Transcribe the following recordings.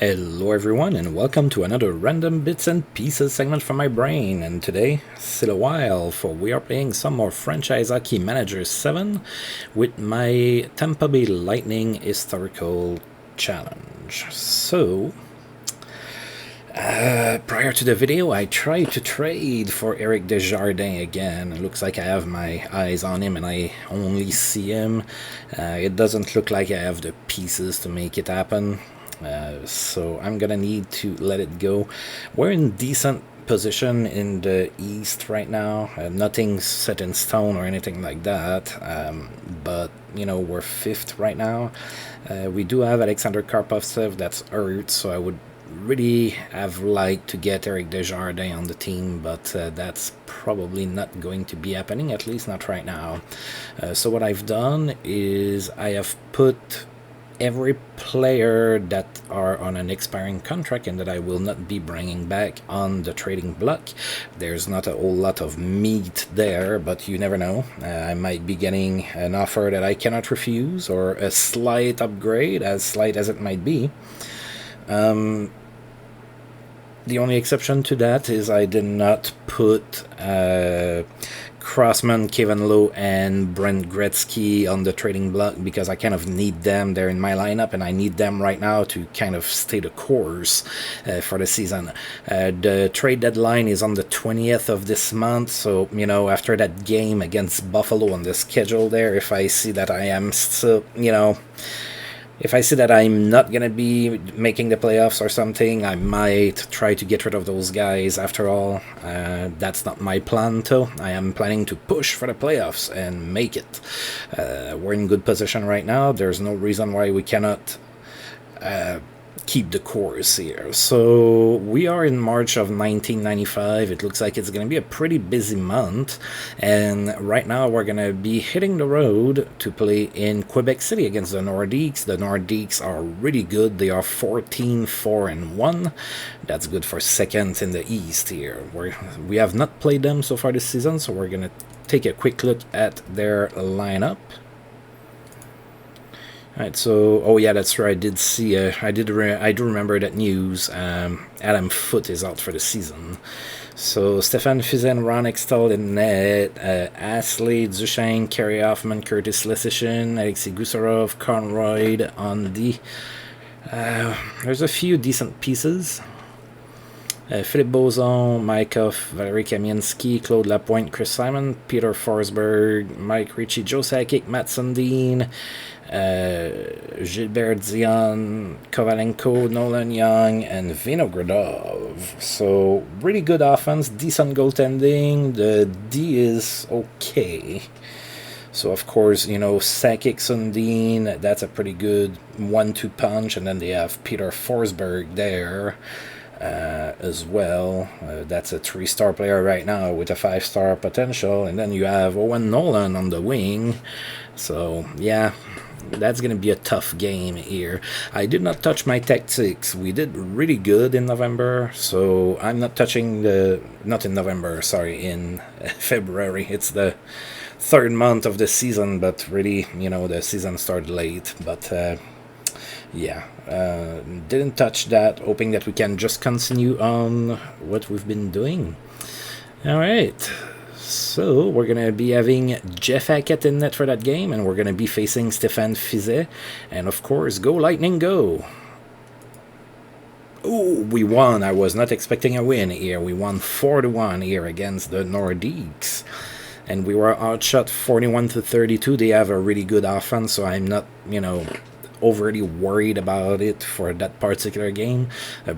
Hello everyone and welcome to another random bits and pieces segment from my brain, and today, still a while, for we are playing some more Franchise Hockey Manager 7 with my Tampa Bay Lightning Historical Challenge. So, prior to the video, I tried to trade for Eric Desjardins again. It looks like I have my eyes on him and I only see him. It doesn't look like I have the pieces to make it happen. So I'm gonna need to let it go. We're in decent position in the East right now. Nothing's set in stone or anything like that. But you know, we're fifth right now. We do have Alexander Karpovtsev that's hurt, so I would really have liked to get Eric Desjardins on the team, but that's probably not going to be happening, at least not right now. So what I've done is I have put every player that are on an expiring contract and that I will not be bringing back on the trading block. There's not a whole lot of meat there, but you never know. I might be getting an offer that I cannot refuse, or a slight upgrade, as slight as it might be. The only exception to that is I did not put Crossman, Kevin Lowe, and Brent Gretzky on the trading block because I kind of need them. They're in my lineup, and I need them right now to kind of stay the course for the season. The trade deadline is on the 20th of this month, so, you know, after that game against Buffalo on the schedule there, if I see that I am still, if I see that I'm not going to be making the playoffs or something, I might try to get rid of those guys. After all, that's not my plan, though. I am planning to push for the playoffs and make it. We're in good position right now. There's no reason why we cannot keep the course here. So we are in March of 1995. It looks like it's going to be a pretty busy month, and right now we're going to be hitting the road to play in Quebec City against the Nordiques. The Nordiques are really good. They are 14-4-1. That's good for second in the East here. We have not played them so far this season, so we're going to take a quick look at their lineup. Alright, so, oh yeah, that's right, I did see, I do remember that news. Adam Foote is out for the season. So, Stéphane Fiset and Ron Extall in net, Astley, Duchesne, Kerry Hoffman, Curtis Lesishin, Alexei Gusarov, Conroy on D. There's a few decent pieces. Philippe Bozon, Mike Hoff, Valery Kamiensky, Claude Lapointe, Chris Simon, Peter Forsberg, Mike Ritchie, Joe Sakic, Matt Sundin, Gilbert Dion, Kovalenko, Nolan Young, and Vinogradov. So, really good offense, decent goaltending. The D is okay. So, of course, you know, Sakic, Sundin, that's a pretty good 1-2 punch. And then they have Peter Forsberg there as well. That's a 3-star player right now with a 5-star potential. And then you have Owen Nolan on the wing. So, yeah, that's going to be a tough game here. I did not touch my tactics. We did really good in November, so I'm not touching not in November, sorry, in February. It's the third month of the season, but really, you know, the season started late. But, yeah, didn't touch that, hoping that we can just continue on what we've been doing. All right. So, we're going to be having Jeff Hackett in net for that game, and we're going to be facing Stéphane Fiset. And, of course, go Lightning, go! Oh, we won. I was not expecting a win here. We won 4-1 here against the Nordiques. And we were outshot 41-32. They have a really good offense, so I'm not, you know, overly worried about it for that particular game.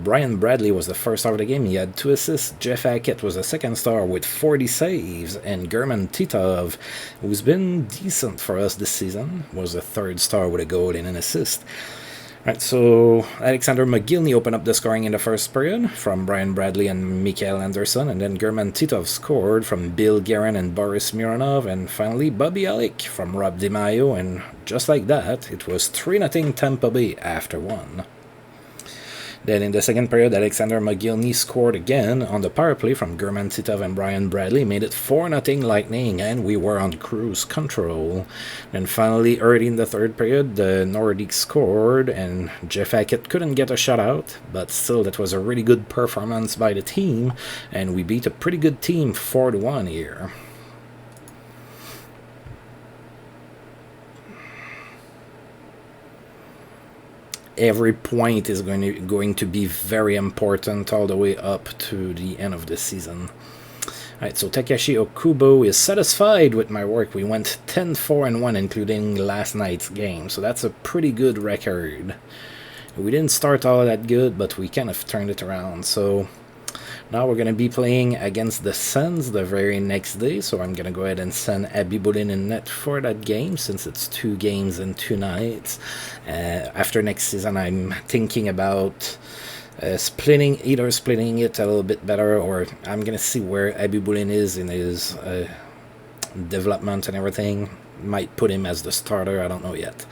Brian Bradley was the first star of the game. He had 2 assists. Jeff Hackett was the second star with 40 saves. And German Titov, who's been decent for us this season, was the third star with a goal and an assist. Right, so Alexander McGillney opened up the scoring in the first period from Brian Bradley and Mikael Anderson, and then German Titov scored from Bill Guerin and Boris Mironov, and finally Bobby Alec from Rob DiMaio, and just like that, it was 3-0 Tampa Bay after 1. Then in the second period, Alexander Mogilny scored again on the power play from German Titov and Brian Bradley, made it 4-0 Lightning, and we were on cruise control. And finally, early in the third period, the Nordiques scored, and Jeff Hackett couldn't get a shutout, but still, that was a really good performance by the team, and we beat a pretty good team 4-1 here. Every point is going to be very important all the way up to the end of the season. Alright, so Takeshi Okubo is satisfied with my work. We went 10-4-1, including last night's game, so that's a pretty good record. We didn't start all that good, but we kind of turned it around. So now we're going to be playing against the Sens the very next day, so I'm going to go ahead and send Abibulin in net for that game, since it's 2 games in 2 nights. After next season, I'm thinking about either splitting it a little bit better, or I'm going to see where Abibulin is in his development and everything. Might put him as the starter, I don't know yet.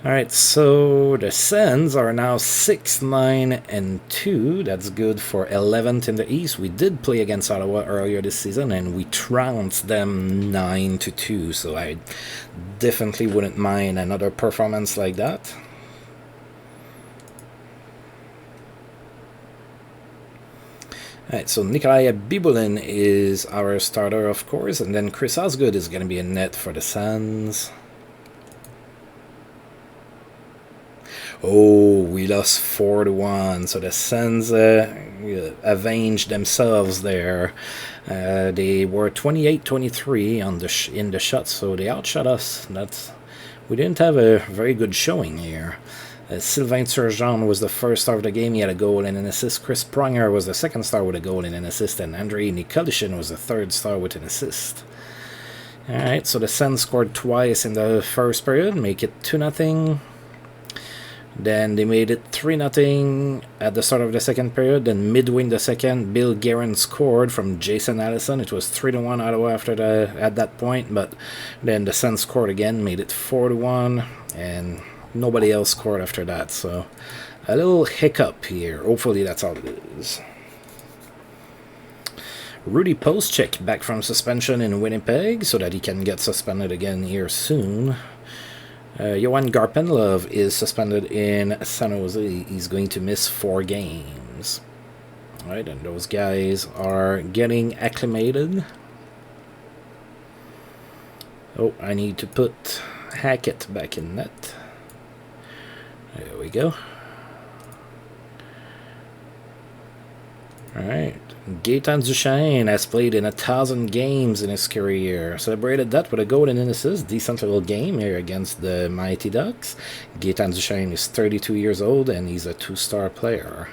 Alright, so the Sens are now 6-9-2. That's good for 11th in the East. We did play against Ottawa earlier this season, and we trounced them 9-2. So I definitely wouldn't mind another performance like that. Alright, so Nikolai Abibulin is our starter, of course, and then Chris Osgood is going to be in net for the Sens. Oh, we lost 4-1, so the Sens avenged themselves there. They were 28-23 in the shots, so they outshot us. We didn't have a very good showing here. Sylvain Turgeon was the first star of the game. He had a goal and an assist. Chris Pronger was the second star with a goal and an assist, and Andrei Nikolishin was the third star with an assist. Alright, so the Sens scored twice in the first period, make it 2-0. Then they made it 3-0 at the start of the second period. Then midway in the second, Bill Guerin scored from Jason Allison. It was 3-1 Ottawa at that point, but then the Sens scored again, made it 4-1, and nobody else scored after that. So a little hiccup here. Hopefully that's all it is. Rudy Postchek back from suspension in Winnipeg, so that he can get suspended again here soon. Johan Garpenlov is suspended in San Jose. He's going to miss 4 games. Alright, and those guys are getting acclimated. Oh, I need to put Hackett back in net. There we go. Alright. Gaetan Duchesne has played in 1,000 games in his career. Celebrated that with a goal and an assist. Decent little game here against the Mighty Ducks. Gaetan Duchesne is 32 years old, and he's a 2-star player.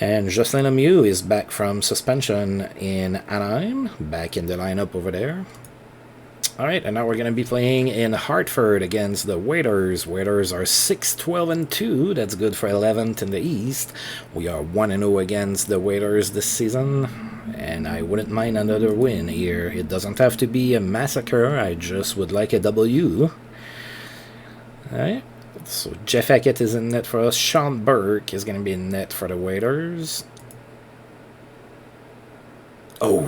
And Jocelyn Lemieux is back from suspension in Anaheim. Back in the lineup over there. Alright, and now we're going to be playing in Hartford against the Waiters. Waiters are 6-12-2. That's good for 11th in the East. We are 1-0 against the Waiters this season, and I wouldn't mind another win here. It doesn't have to be a massacre. I just would like a W. Alright, so Jeff Hackett is in net for us. Sean Burke is going to be in net for the Waiters. Oh,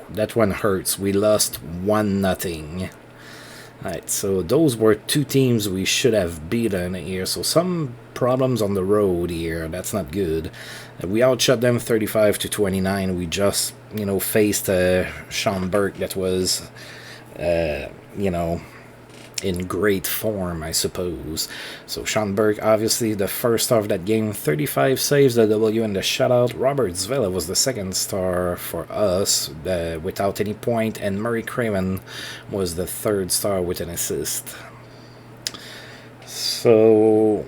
that one hurts. We lost 1-0. Alright, so those were 2 teams we should have beaten here. So some problems on the road here. That's not good. We outshot them 35-29. We just, faced Sean Burke that was, in great form, I suppose. So Sean Burke, obviously the first star of that game, 35 saves, the W and the shutout. Robert Zvela was the second star for us without any point, and Murray Craven was the third star with an assist. So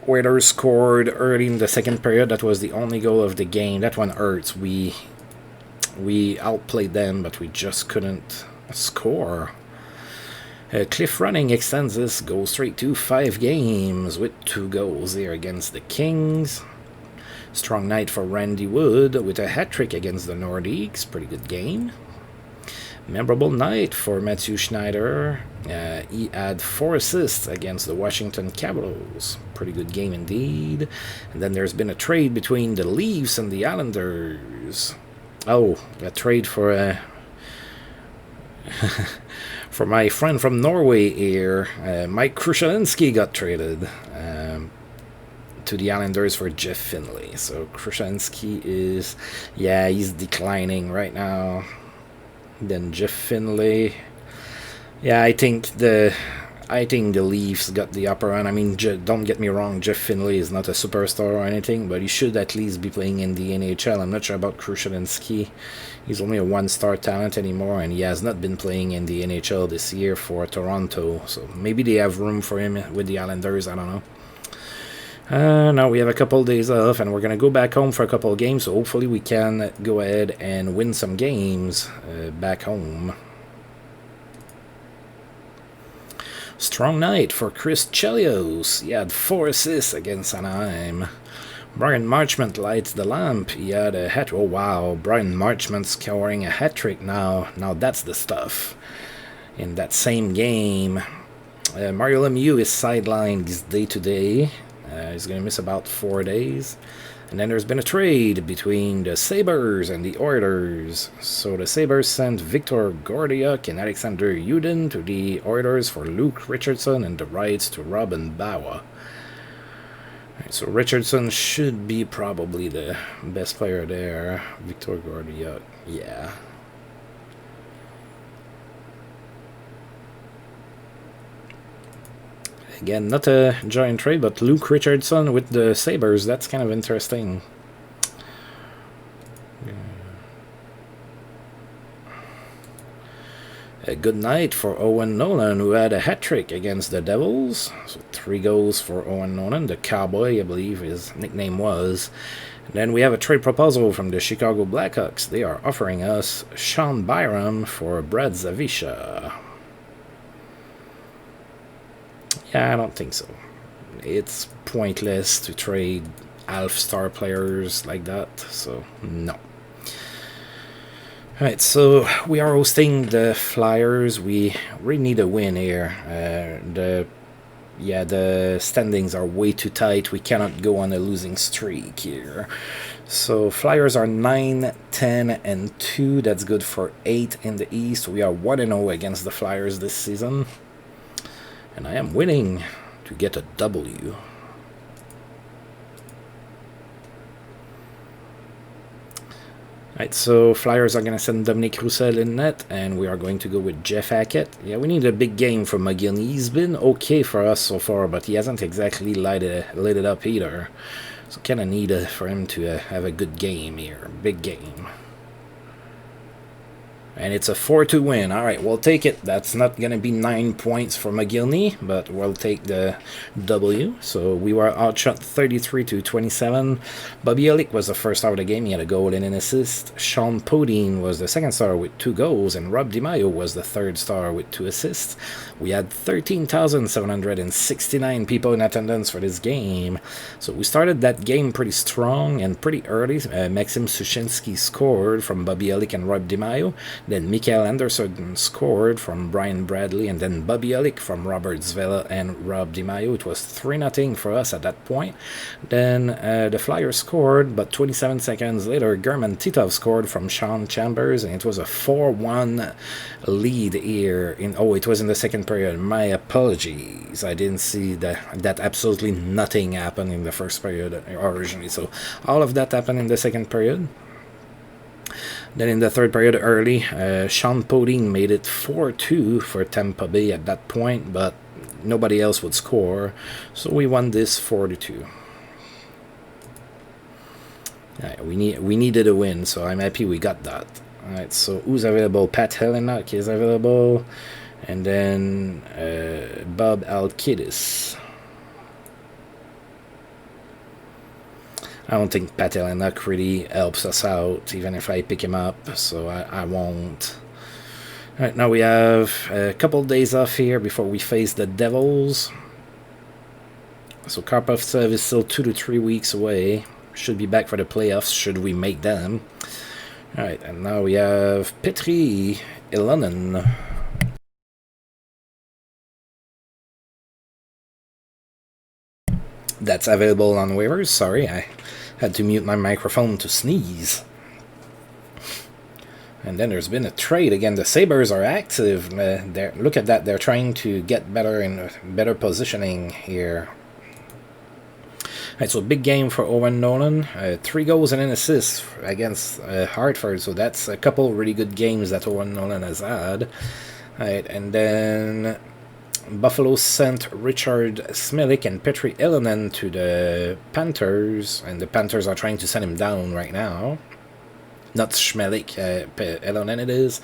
Waiters scored early in the second period. That was the only goal of the game. That one hurts. We outplayed them, but we just couldn't score. Cliff Running extends this, goes straight to 5 games with 2 goals there against the Kings. Strong night for Randy Wood with a hat-trick against the Nordiques. Pretty good game. Memorable night for Matthew Schneider. He had 4 assists against the Washington Capitals. Pretty good game indeed. And then there's been a trade between the Leafs and the Islanders. Oh, a trade for for my friend from Norway here. Mike Krushalinski got traded to the Islanders for Jeff Finley. So Krushalinski is, yeah, he's declining right now. Then Jeff Finley, yeah, I think the Leafs got the upper hand. I mean, don't get me wrong, Jeff Finley is not a superstar or anything, but he should at least be playing in the NHL. I'm not sure about Krushalinski. He's only a 1-star talent anymore, and he has not been playing in the NHL this year for Toronto. So maybe they have room for him with the Islanders. I don't know. Now we have a couple days off, and we're going to go back home for a couple of games, so hopefully we can go ahead and win some games back home. Strong night for Chris Chelios. He had 4 assists against Anaheim. Brian Marchment lights the lamp. He had a hat. Oh wow, Brian Marchment scoring a hat-trick now. Now that's the stuff. In that same game, Mario Lemieux is sidelined this day-to-day. He's going to miss about 4 days. And then there's been a trade between the Sabres and the Oilers. So the Sabres sent Victor Gordiuk and Alexander Yudin to the Oilers for Luke Richardson and the rights to Robin Bawa. Right, so Richardson should be probably the best player there. Victor Gordiuk, yeah. Again, not a giant trade, but Luke Richardson with the Sabres, that's kind of interesting. A good night for Owen Nolan, who had a hat-trick against the Devils. So 3 goals for Owen Nolan, the Cowboy, I believe his nickname was. And then we have a trade proposal from the Chicago Blackhawks. They are offering us Sean Byram for Brad Zawisza. Yeah, I don't think so. It's pointless to trade half-star players like that, so no. Alright, so we are hosting the Flyers. We really need a win here. The standings are way too tight. We cannot go on a losing streak here. So Flyers are 9, 10, and 2. That's good for 8 in the East. We are 1-0 against the Flyers this season. And I am winning to get a W. Alright, so Flyers are going to send Dominic Roussel in net, and we are going to go with Jeff Hackett. Yeah, we need a big game from McGill. He's been okay for us so far, but he hasn't exactly lit it up either. So kind of need for him to have a good game here, big game. And it's a 4-2 win. All right, we'll take it. That's not going to be 9 points for McGillney, but we'll take the W. So we were outshot 33-27. Bobby Elick was the first star of the game. He had a goal and an assist. Sean Podine was the second star with 2 goals, and Rob DiMaio was the third star with 2 assists. We had 13,769 people in attendance for this game. So we started that game pretty strong and pretty early. Maxim Sushinsky scored from Bobby Elick and Rob DiMaio. Then Mikael Anderson scored from Brian Bradley, and then Bobby Elick from Robert Zvela and Rob DiMaio. It was 3-0 for us at that point. Then the Flyers scored, but 27 seconds later, German Titov scored from Sean Chambers, and it was a 4-1 lead here. It was in the second period. My apologies. I didn't see that absolutely nothing happened in the first period originally. So all of that happened in the second period. Then in the third period early, Sean Podine made it 4-2 for Tampa Bay at that point, but nobody else would score, so we won this 4-2. Right, we needed a win, so I'm happy we got that. Alright, so who's available? Pat Helenak is available, and then Bob Alkidis. I don't think Pat Helenak really helps us out, even if I pick him up, so I won't. Alright, now we have a couple days off here before we face the Devils. So Karpovtsev is still 2 to 3 weeks away. Should be back for the playoffs, should we make them. Alright, and now we have Petri Ilonen. That's available on waivers. Sorry, I had to mute my microphone to sneeze. And then there's been a trade again. The Sabres are active. Look at that. They're trying to get better in better positioning here. Right, so big game for Owen Nolan. 3 goals and an assist against Hartford. So that's a couple really good games that Owen Nolan has had. Right, and then Buffalo sent Richard Smilik and Petri Ilonen to the Panthers. And the Panthers are trying to send him down right now. Not Schmelik, Ilonen it is.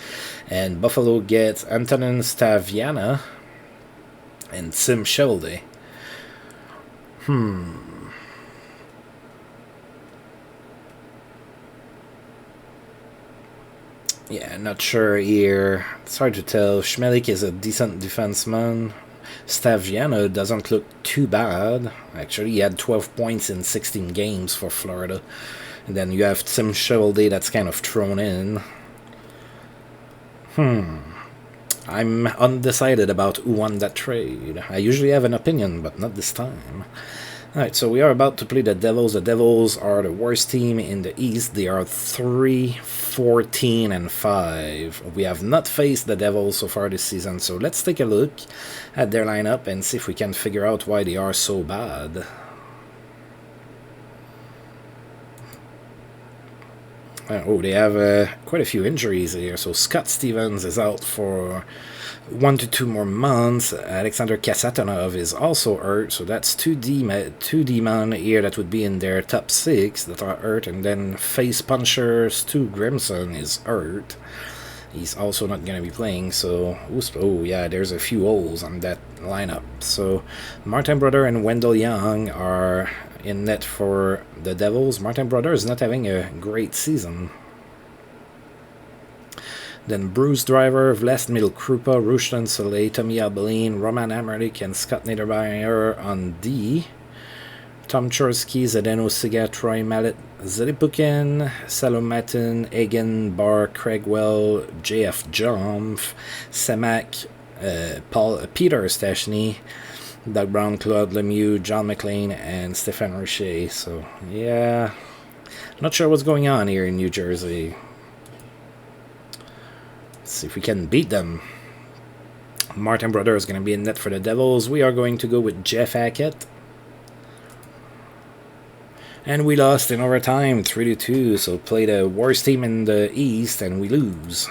And Buffalo gets Antonin Staviana and Sim Schelde. Yeah, not sure here. It's hard to tell. Schmelik is a decent defenseman. Staviana doesn't look too bad. Actually, he had 12 points in 16 games for Florida. And then you have Sim Schelde that's kind of thrown in. I'm undecided about who won that trade. I usually have an opinion, but not this time. Alright, so we are about to play the Devils. The Devils are the worst team in the East. They are 3-14-5. We have not faced the Devils so far this season, so let's take a look at their lineup and see if we can figure out why they are so bad. Oh, they have quite a few injuries here. So Scott Stevens is out for 1 to 2 more months. Alexander Kasatonov is also hurt. So that's 2 D-men here that would be in their top 6 that are hurt. And then face puncher Stu Grimson is hurt. He's also not going to be playing. So, oh yeah, there's a few holes on that lineup. So Martin Brodeur and Wendell Young are in net for the Devils. Martin Brodeur is not having a great season. Then Bruce Driver, Vlastimil Krupa, Ruslan Soleil, Tommy Abeline, Roman Amerlik, and Scott Niedermayer on D. Tom Chorsky, Zdeno Siga, Troy Mallet, Zelipukin, Salomatin, Egan, Barr, Craigwell, JF Jomf, Semak, Peter Stachny, Doug Brown, Claude Lemieux, John McLean, and Stefan Richer. So, yeah, not sure what's going on here in New Jersey. Let's see if we can beat them. Martin Brodeur is going to be in net for the Devils. We are going to go with Jeff Hackett. And we lost in overtime, 3-2. So play the worst team in the East, and we lose.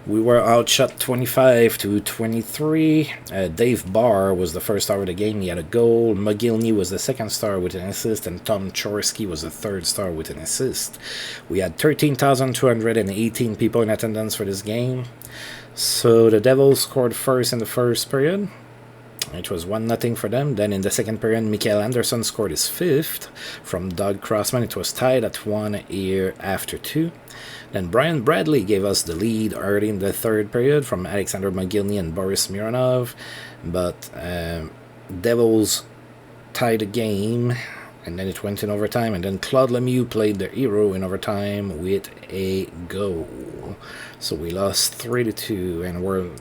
We were outshot 25-23. Dave Barr was the first star of the game. He had a goal. McGillney was the second star with an assist. And Tom Chorsky was the third star with an assist. We had 13,218 people in attendance for this game. So the Devils scored first in the first period. It was 1-0 for them. Then in the second period, Mikael Anderson scored his 5th from Doug Crossman. It was tied at 1 here after 2. Then Brian Bradley gave us the lead early in the third period from Alexander McGillney and Boris Mironov. But Devils tied the game, and then it went in overtime. And then Claude Lemieux played the hero in overtime with a goal. So we lost 3-2, and we're...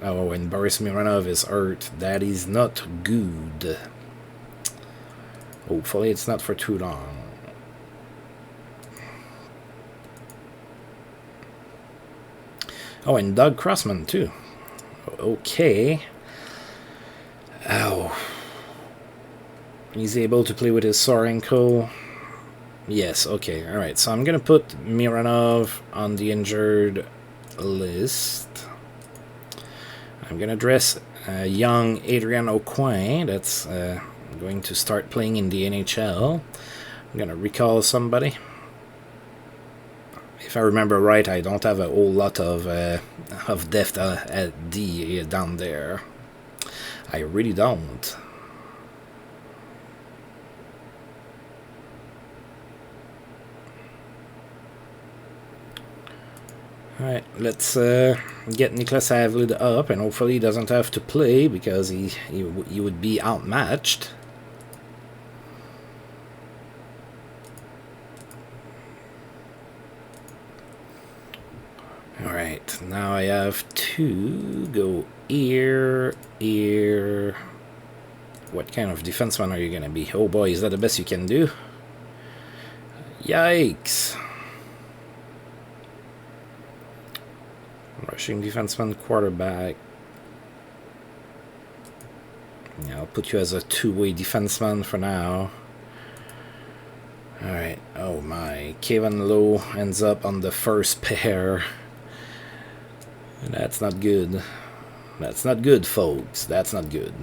Oh, and Boris Mironov is hurt. That is not good. Hopefully it's not for too long. Oh, and Doug Crossman, too. Okay. Ow. He's able to play with his sore ankle. Yes, okay, alright. So I'm going to put Mironov on the injured list. I'm going to dress young Adrian Aucoin. That's going to start playing in the NHL. I'm going to recall somebody. If I remember right, I don't have a whole lot of depth at D down there. I really don't. Alright, let's get Niklas Havlid up, and hopefully he doesn't have to play because he would be outmatched. now I have to go here. What kind of defenseman are you going to be? Oh boy, is that the best you can do? Yikes. Rushing defenseman, quarterback. Yeah, I'll put you as a two-way defenseman for now. Alright, oh my. Kevin Lowe ends up on the first pair. That's not good. That's not good, folks. That's not good.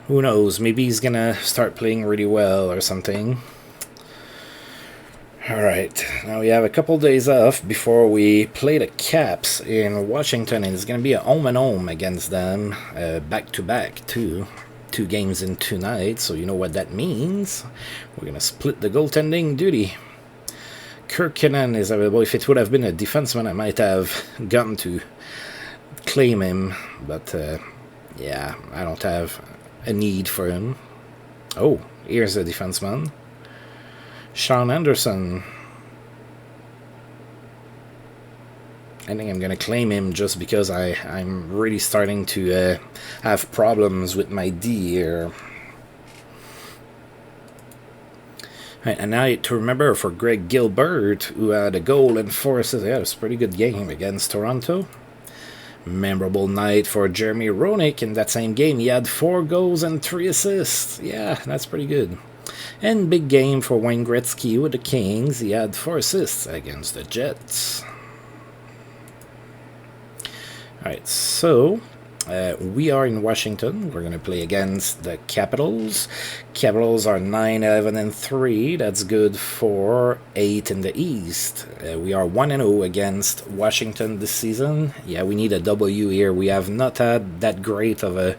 Who knows? Maybe he's gonna start playing really well or something. Alright, now we have a couple days off before we play the Caps in Washington, and it's gonna be a home and home against them, back-to-back too. 2 games in 2 nights, so you know what that means. We're gonna split the goaltending duty. Kirkinen is available. If it would have been a defenseman, I might have gotten to claim him, but yeah, I don't have a need for him. Oh, here's a defenseman. Sean Anderson. I think I'm gonna claim him just because I'm really starting to have problems with my D here. Right, and now to remember for Greg Gilbert, who had a goal and 4 assists. Yeah, it was a pretty good game against Toronto. Memorable night for Jeremy Roenick in that same game. He had 4 goals and 3 assists. Yeah, that's pretty good. And big game for Wayne Gretzky with the Kings. He had 4 assists against the Jets. Alright, so we are in Washington. We're going to play against the Capitals. Capitals are 9-11-3. That's good for 8 in the East. We are 1-0 against Washington this season. Yeah, we need a W here. We have not had that great of a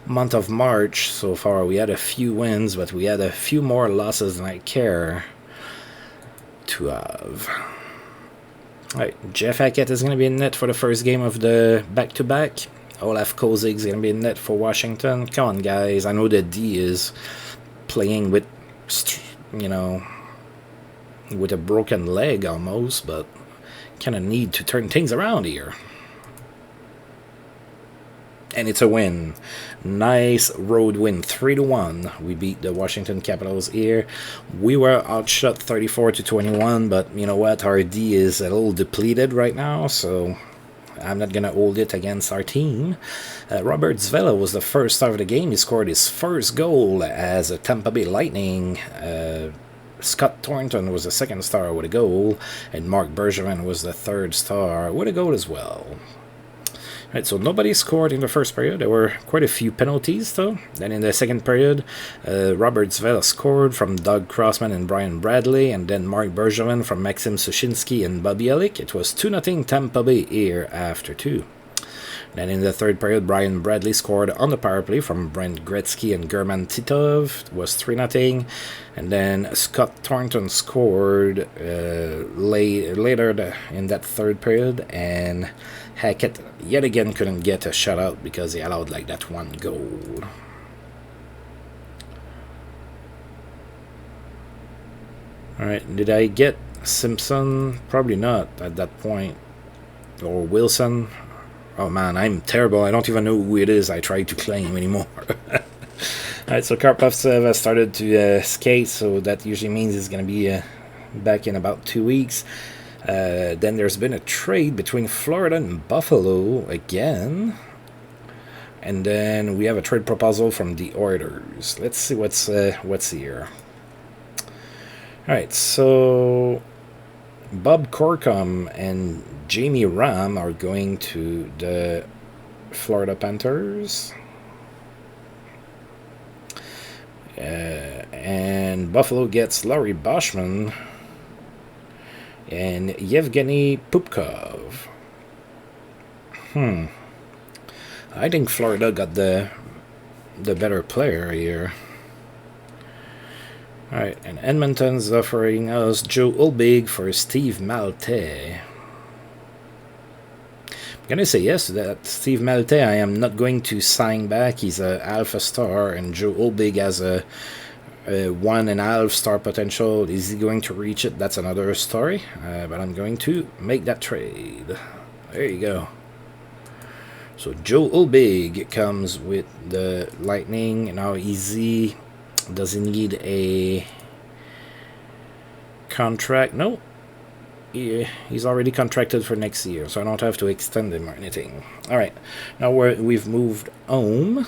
month of March so far. We had a few wins, but we had a few more losses than I care to have. Alright, Jeff Hackett is going to be in net for the first game of the back-to-back. Olaf Kozig's going to be in net for Washington. Come on, guys. I know that D is playing with, you know, with a broken leg almost, but kind of need to turn things around here. And it's a win. Nice road win, 3-1. We beat the Washington Capitals here. We were outshot 34-21, but you know what? Our D is a little depleted right now, so I'm not going to hold it against our team. Robert Zvela was the first star of the game. He scored his first goal as a Tampa Bay Lightning. Scott Thornton was the second star with a goal, and Mark Bergevin was the third star with a goal as well. Right, so nobody scored in the first period. There were quite a few penalties, though. Then in the second period, Robert Zvela scored from Doug Crossman and Brian Bradley, and then Mark Bergevin from Maxim Sushinsky and Bobby Elick. It was 2-0 Tampa Bay here after 2. Then in the third period, Brian Bradley scored on the power play from Brent Gretzky and German Titov. It was 3-0. And then Scott Thornton scored later in that third period, and Hackett yet again couldn't get a shutout because he allowed like that 1 goal. Alright, did I get Simpson? Probably not at that point. Or Wilson. Oh man, I'm terrible. I don't even know who it is I try to claim anymore. Alright, so Karpovtsev has started to skate, so that usually means he's going to be back in about 2 weeks. Then there's been a trade between Florida and Buffalo again. And then we have a trade proposal from the Oilers. Let's see what's here. Alright, so Bob Corkum and Jamie Ram are going to the Florida Panthers. And Buffalo gets Laurie Boschman. and Yevgeny Pupkov. I think Florida got the better player here. Alright, and Edmonton's offering us Joe Ulbig for Steve Malte. I'm gonna say yes to that. Steve Malte, I am not going to sign back. He's a alpha star, and Joe Ulbig has a 1.5 star potential. Is he going to reach it? That's another story. But I'm going to make that trade. There you go. So Joe Ulbig comes with the Lightning. Now Easy, does he need a contract? No. He's already contracted for next year, so I don't have to extend him or anything. Alright, now we've moved home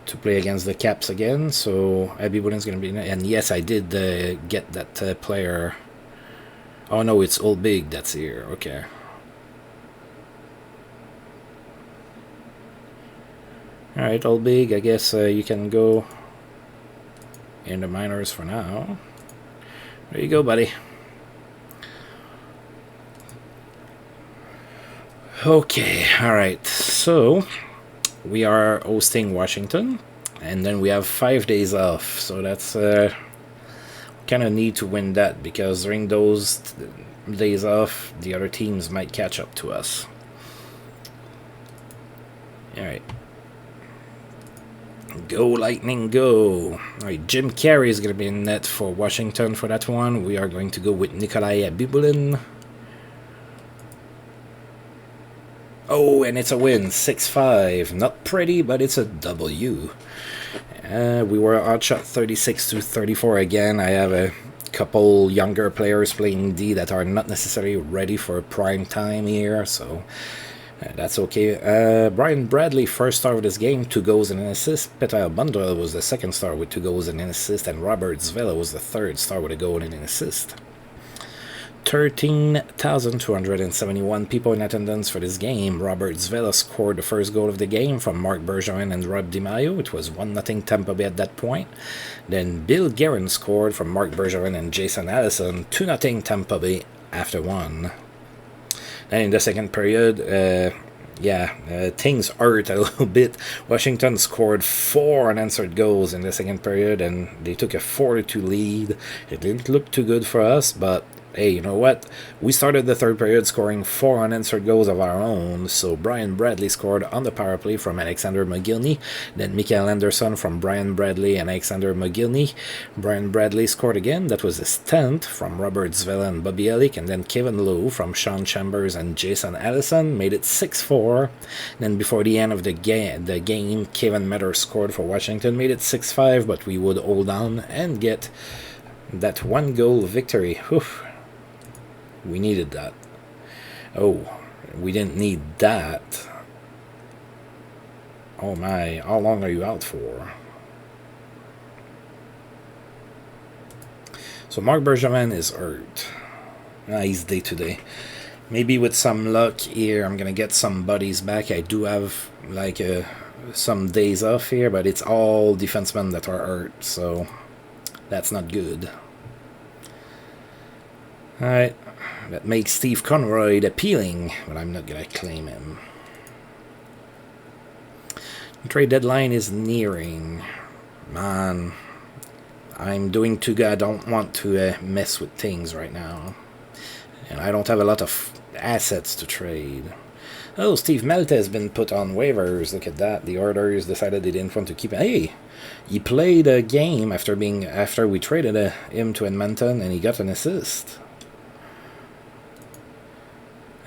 to play against the Caps again, so Abby Wooden's going to be... And yes, I did get that player. Oh no, it's Ulbig that's here. Okay. Alright, Ulbig, I guess you can go in the minors for now. There you go, buddy. Okay, alright. So, we are hosting Washington, and then we have 5 days off. So that's... kind of need to win that, because during those days off, the other teams might catch up to us. Alright. Go Lightning, go! Alright, Jim Carey is going to be in net for Washington for that one. We are going to go with Nikolai Abibulin. Oh, and it's a win, 6-5. Not pretty, but it's a W. We were outshot 36-34 again. I have a couple younger players playing D that are not necessarily ready for prime time here, so that's okay. Brian Bradley, first star of this game, 2 goals and an assist. Peter Bundle was the second star with 2 goals and an assist, and Robert Zvela was the third star with a goal and an assist. 13,271 people in attendance for this game. Robert Zvela scored the first goal of the game from Marc Bergeron and Rob DiMaio. It was 1-0 Tampa Bay at that point. Then Bill Guerin scored from Marc Bergeron and Jason Allison. 2-0 Tampa Bay after 1. Then in the second period, things hurt a little bit. Washington scored 4 unanswered goals in the second period, and they took a 4-2 lead. It didn't look too good for us, but hey, you know what? We started the third period scoring 4 unanswered goals of our own. So Brian Bradley scored on the power play from Alexander Mogilny. Then Mikael Anderson from Brian Bradley and Alexander Mogilny. Brian Bradley scored again. That was his 10th from Robert Zvela and Bobby Elick. And then Kevin Lowe from Sean Chambers and Jason Allison made it 6-4. Then before the end of the game, Kevin Metter scored for Washington, made it 6-5. But we would hold on and get that 1-goal victory. Whew. We needed that. Oh, we didn't need that. Oh my, how long are you out for? So Marc Bergevin is hurt. He's day to day. Maybe with some luck here, I'm gonna get some buddies back. I do have like some days off here, but it's all defensemen that are hurt, so that's not good. Alright. That makes Steve Conroy appealing, but I'm not going to claim him. The trade deadline is nearing. Man, I'm doing too good. I don't want to mess with things right now. And I don't have a lot of assets to trade. Oh, Steve Malte has been put on waivers. Look at that. The Oilers decided they didn't want to keep him. Hey, he played a game after we traded him to Edmonton, and he got an assist.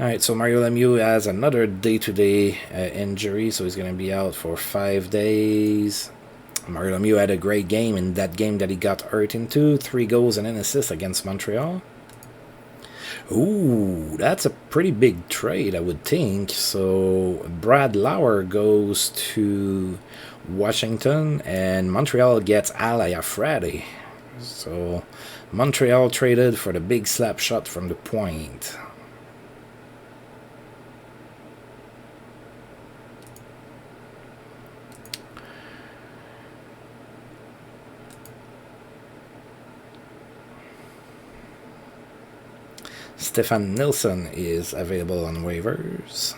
Alright, so Mario Lemieux has another day-to-day injury, so he's going to be out for 5 days. Mario Lemieux had a great game in that game that he got hurt into. 3 goals and an assist against Montreal. Ooh, that's a pretty big trade, I would think. So Brad Lauer goes to Washington, and Montreal gets Al Iafrate. So Montreal traded for the big slap shot from the point. Stefan Nilsson is available on waivers.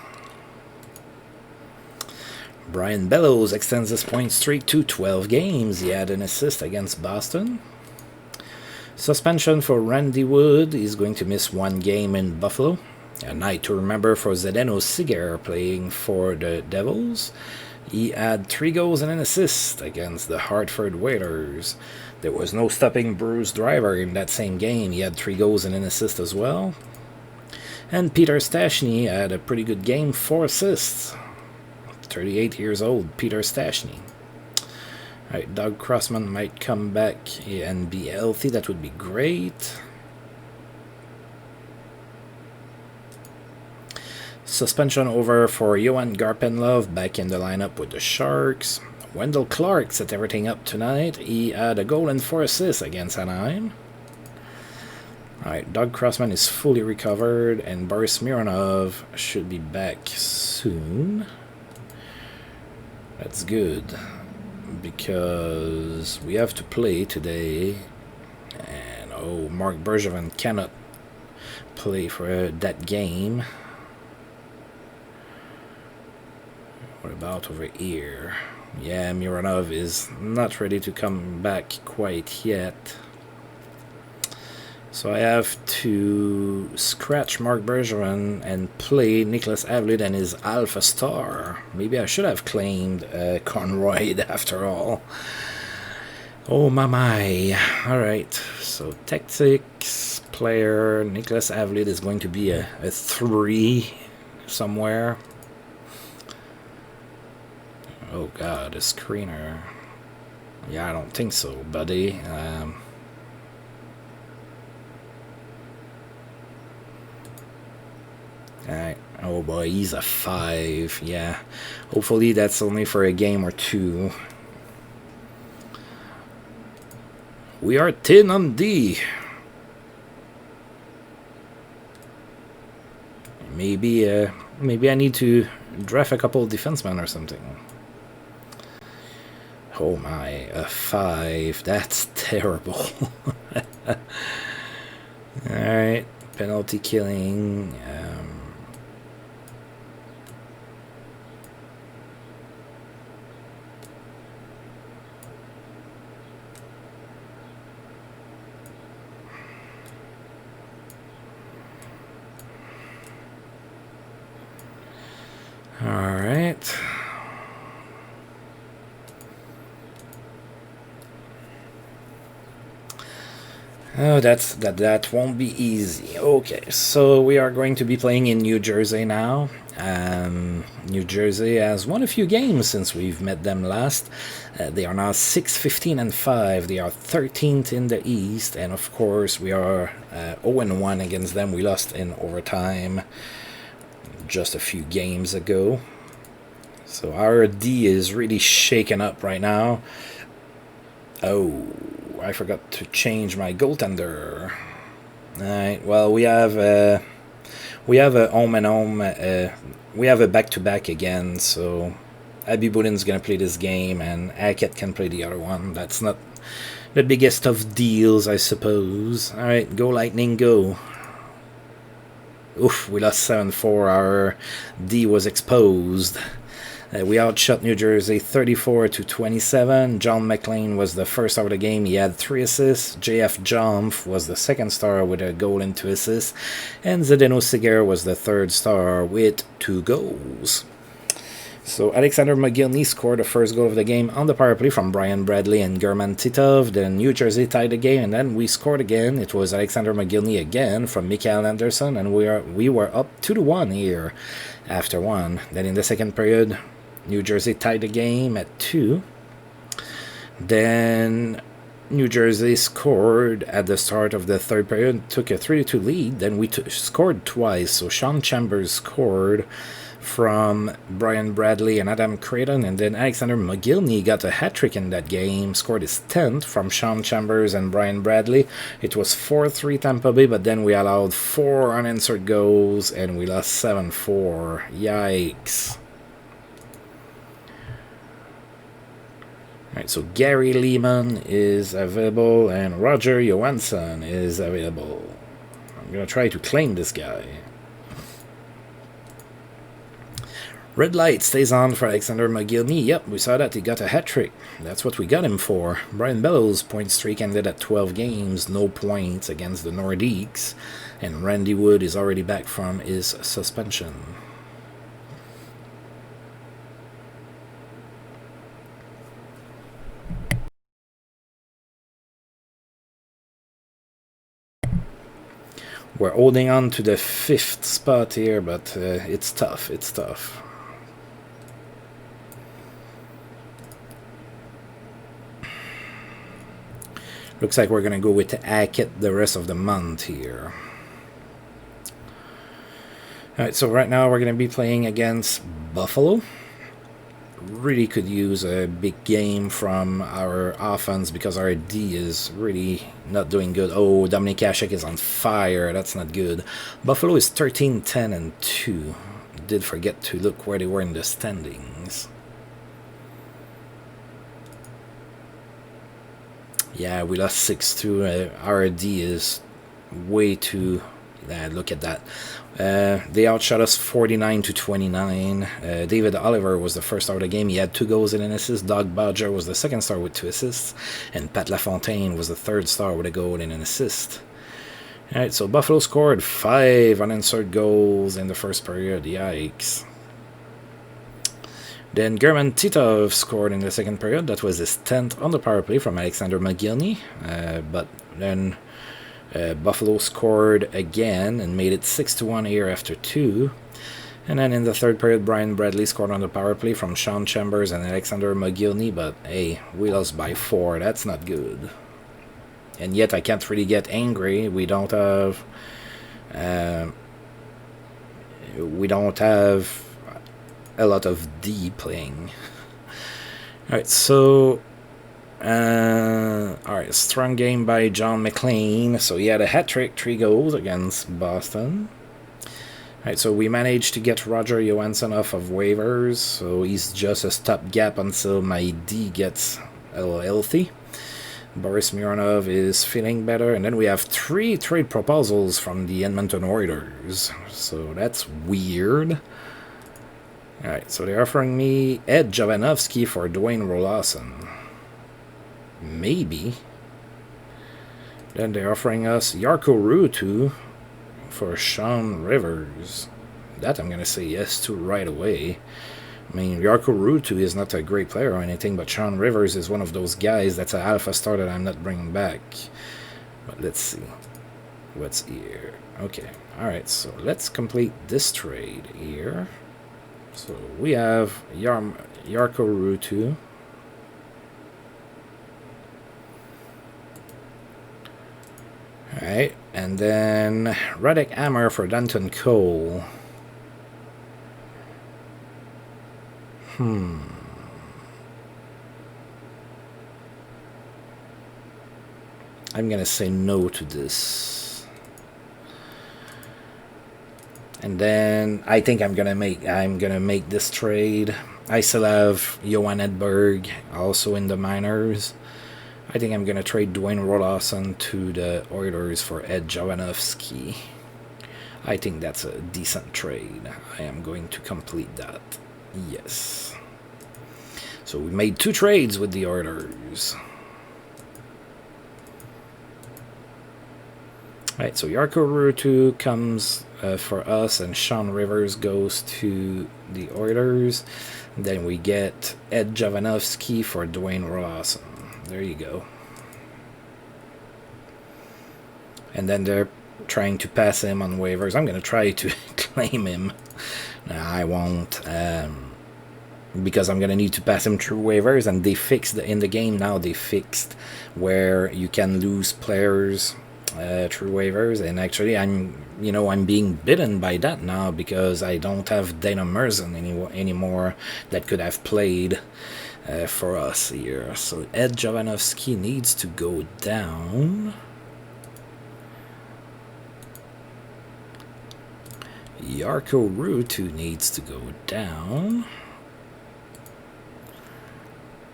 Brian Bellows extends his point streak to 12 games. He had an assist against Boston. Suspension for Randy Wood. He's going to miss 1 game in Buffalo. A night to remember for Zdeno Chara playing for the Devils. He had 3 goals and an assist against the Hartford Whalers. There was no stopping Bruce Driver in that same game. He had 3 goals and an assist as well. And Peter Stastny had a pretty good game, 4 assists. 38 years old, Peter Stastny. Alright, Doug Crossman might come back and be healthy. That would be great. Suspension over for Johan Garpenlov back in the lineup with the Sharks. Wendell Clark set everything up tonight. He had a goal and 4 assists against Anaheim. Alright, Doug Crossman is fully recovered, and Boris Mironov should be back soon. That's good, because we have to play today, and Mark Bergevin cannot play for that game. What about over here? Yeah, Mironov is not ready to come back quite yet. So I have to scratch Mark Bergevin and play Nicholas Avlid and his Alpha Star. Maybe I should have claimed Conroy after all. Oh my. Alright, so tactics, player, Nicholas Avlid is going to be a 3 somewhere. Oh god, a screener. Yeah, I don't think so, buddy. Alright. Oh boy, he's a 5. Yeah. Hopefully that's only for a game or 2. We are 10 on D. Maybe I need to draft a couple of defensemen or something. Oh my, a 5. That's terrible. Alright, penalty killing. Alright. Oh, that won't be easy. Okay, so we are going to be playing in New Jersey now. New Jersey has won a few games since we've met them last. They are now 6-15-5. They are 13th in the East, and of course we are 0-1 against them. We lost in overtime just a few games ago. So our D is really shaken up right now. Oh, I forgot to change my goaltender. Alright, well, we have a home and home. We have a back-to-back again, so Abby Boudin's gonna play this game, and Hackett can play the other one. That's not the biggest of deals, I suppose. Alright, go Lightning, go. Oof, we lost 7-4. Our D was exposed. We outshot New Jersey 34-27. John McLean was the first star of the game. He had 3 assists. JF Jomf was the second star with a goal and 2 assists. And Zdeno Chara was the third star with 2 goals. So Alexander McGillney scored the first goal of the game on the power play from Brian Bradley and German Titov. Then New Jersey tied the game, and then we scored again. It was Alexander McGillney again from Mikael Anderson, and we were up 2-1 here after 1. Then in the second period, New Jersey tied the game at 2. Then New Jersey scored at the start of the third period, took a 3-2 lead. Then we scored twice. So Sean Chambers scored from Brian Bradley and Adam Creighton, and then Alexander McGillney got a hat-trick in that game, scored his 10th from Sean Chambers and Brian Bradley. It was 4-3 Tampa Bay, but then we allowed 4 unanswered goals, and we lost 7-4. Yikes. Alright, so Gary Lehman is available, and Roger Johansson is available. I'm gonna try to claim this guy. Red light stays on for Alexander Mogilny. Yep, we saw that. He got a hat-trick. That's what we got him for. Brian Bellows' point streak ended at 12 games. No points against the Nordiques. And Randy Wood is already back from his suspension. We're holding on to the 5th spot here, but it's tough. It's tough. Looks like we're going to go with Hackett the rest of the month here. Alright, so right now we're going to be playing against Buffalo. Really could use a big game from our offense because our D is really not doing good. Oh, Dominik Hasek is on fire. That's not good. Buffalo is 13-10-2. Did forget to look where they were in the standings. Yeah, we lost 6-2. Our D is way too... look at that. They outshot us 49-29. David Oliver was the first star of the game. He had 2 goals and an assist. Doug Bodger was the second star with 2 assists. And Pat LaFontaine was the third star with a goal and an assist. Alright, so Buffalo scored 5 unanswered goals in the first period. Yikes. Then German Titov scored in the second period. That was his 10th on the power play from Alexander Mogilny. But then Buffalo scored again and made it 6-1 here after 2. And then in the third period, Brian Bradley scored on the power play from Sean Chambers and Alexander Mogilny. But hey, we lost by 4. That's not good. And yet I can't really get angry. We don't have... a lot of D playing. Alright, so alright, strong game by John McLean. So he had a hat-trick, 3 goals against Boston. Alright, so we managed to get Roger Johansson off of waivers, so he's just a stopgap until my D gets a little healthy. Boris Mironov is feeling better, and then we have 3 trade proposals from the Edmonton Oilers, so that's weird. Alright, so they're offering me Ed Jovanovski for Dwayne Roloson. Maybe. Then they're offering us Jarkko Ruutu for Sean Rivers. That I'm going to say yes to right away. I mean, Jarkko Ruutu is not a great player or anything, but Sean Rivers is one of those guys that's an alpha star that I'm not bringing back. But let's see. What's here? Okay, alright, so let's complete this trade here. So we have Jarkko Ruutu. Alright, and then Radek Hammer for Danton Cole. I'm gonna say no to this. And then I think I'm gonna make this trade. I still have Johan Edberg also in the minors. I think I'm gonna trade Dwayne Roloson to the Oilers for Ed Jovanovski. I think that's a decent trade. I am going to complete that. Yes. So we made 2 trades with the Oilers. Alright, so Jarkko Ruutu comes for us, and Sean Rivers goes to the Oilers. And then we get Ed Jovanovski for Dwayne Roloson. There you go. And then they're trying to pass him on waivers. I'm going to try to claim him. No, I won't. Because I'm going to need to pass him through waivers. And they fixed, in the game now, they fixed where you can lose players through waivers, and actually I'm being bitten by that now because I don't have Dana Merzen anymore that could have played for us here. So Ed Jovanovski needs to go down. Jarkko Ruutu needs to go down.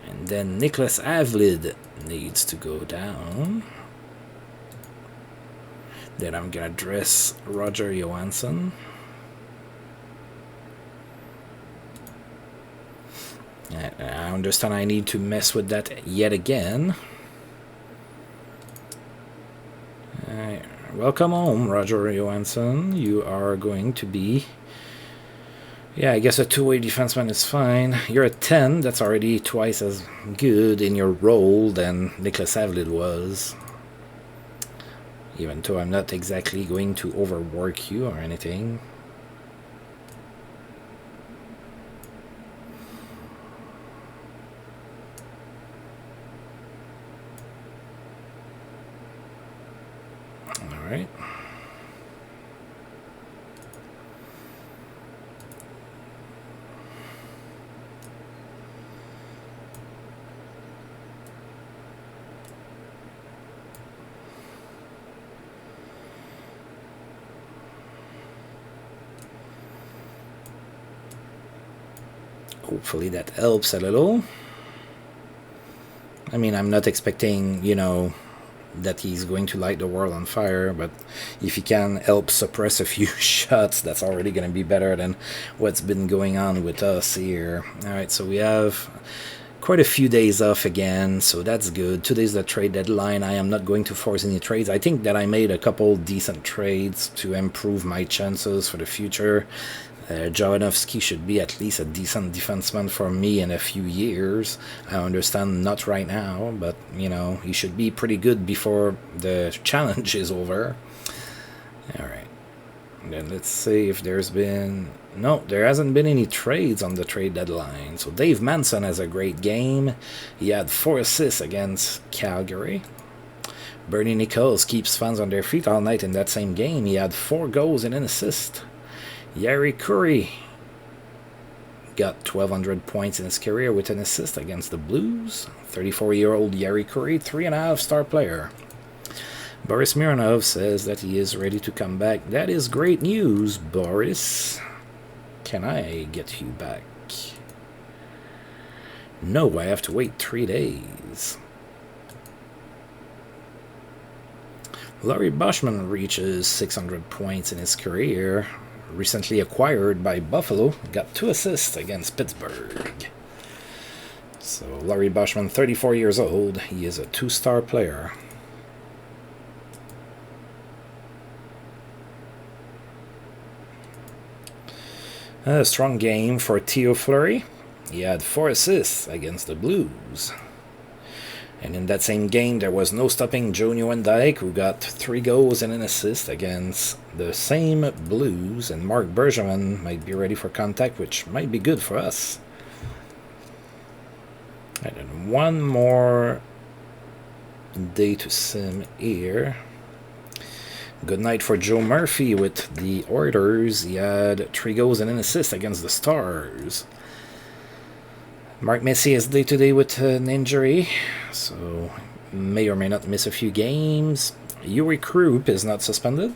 And then Nicholas Avlid needs to go down. Then I'm gonna dress Roger Johansson. I understand I need to mess with that yet again. Welcome home, Roger Johansson. You are going to be... Yeah, I guess a two-way defenseman is fine. You're a 10. That's already twice as good in your role than Nicholas Avlid was. Even though I'm not exactly going to overwork you or anything. Alright. Hopefully that helps a little. I mean, I'm not expecting, you know, that he's going to light the world on fire, but if he can help suppress a few shots, that's already going to be better than what's been going on with us here. Alright, so we have quite a few days off again, so that's good. Today's the trade deadline. I am not going to force any trades. I think that I made a couple decent trades to improve my chances for the future. Jovanovski should be at least a decent defenseman for me in a few years. I understand not right now, but, you know, he should be pretty good before the challenge is over. Alright. Then let's see if there's been... No, there hasn't been any trades on the trade deadline. So Dave Manson has a great game. He had 4 assists against Calgary. Bernie Nichols keeps fans on their feet all night in that same game. He had 4 goals and an assist. Yari Curry got 1,200 points in his career with an assist against the Blues. 34-year-old Yari Curry, 3.5-star player. Boris Mironov says that he is ready to come back. That is great news, Boris. Can I get you back? No, I have to wait 3 days. Laurie Boschman reaches 600 points in his career. Recently acquired by Buffalo, got 2 assists against Pittsburgh. So Laurie Boschman, 34 years old, he is a 2-star player. A strong game for Theo Fleury. He had 4 assists against the Blues. And in that same game, there was no stopping Joe Nieuwendyk, who got 3 goals and an assist against the same Blues. And Mark Bergevin might be ready for contact, which might be good for us. And then one more day to sim here. Good night for Joe Murphy with the Oilers. He had 3 goals and an assist against the Stars. Mark Messier is day-to-day with an injury, so may or may not miss a few games. Yuri Krupp is not suspended.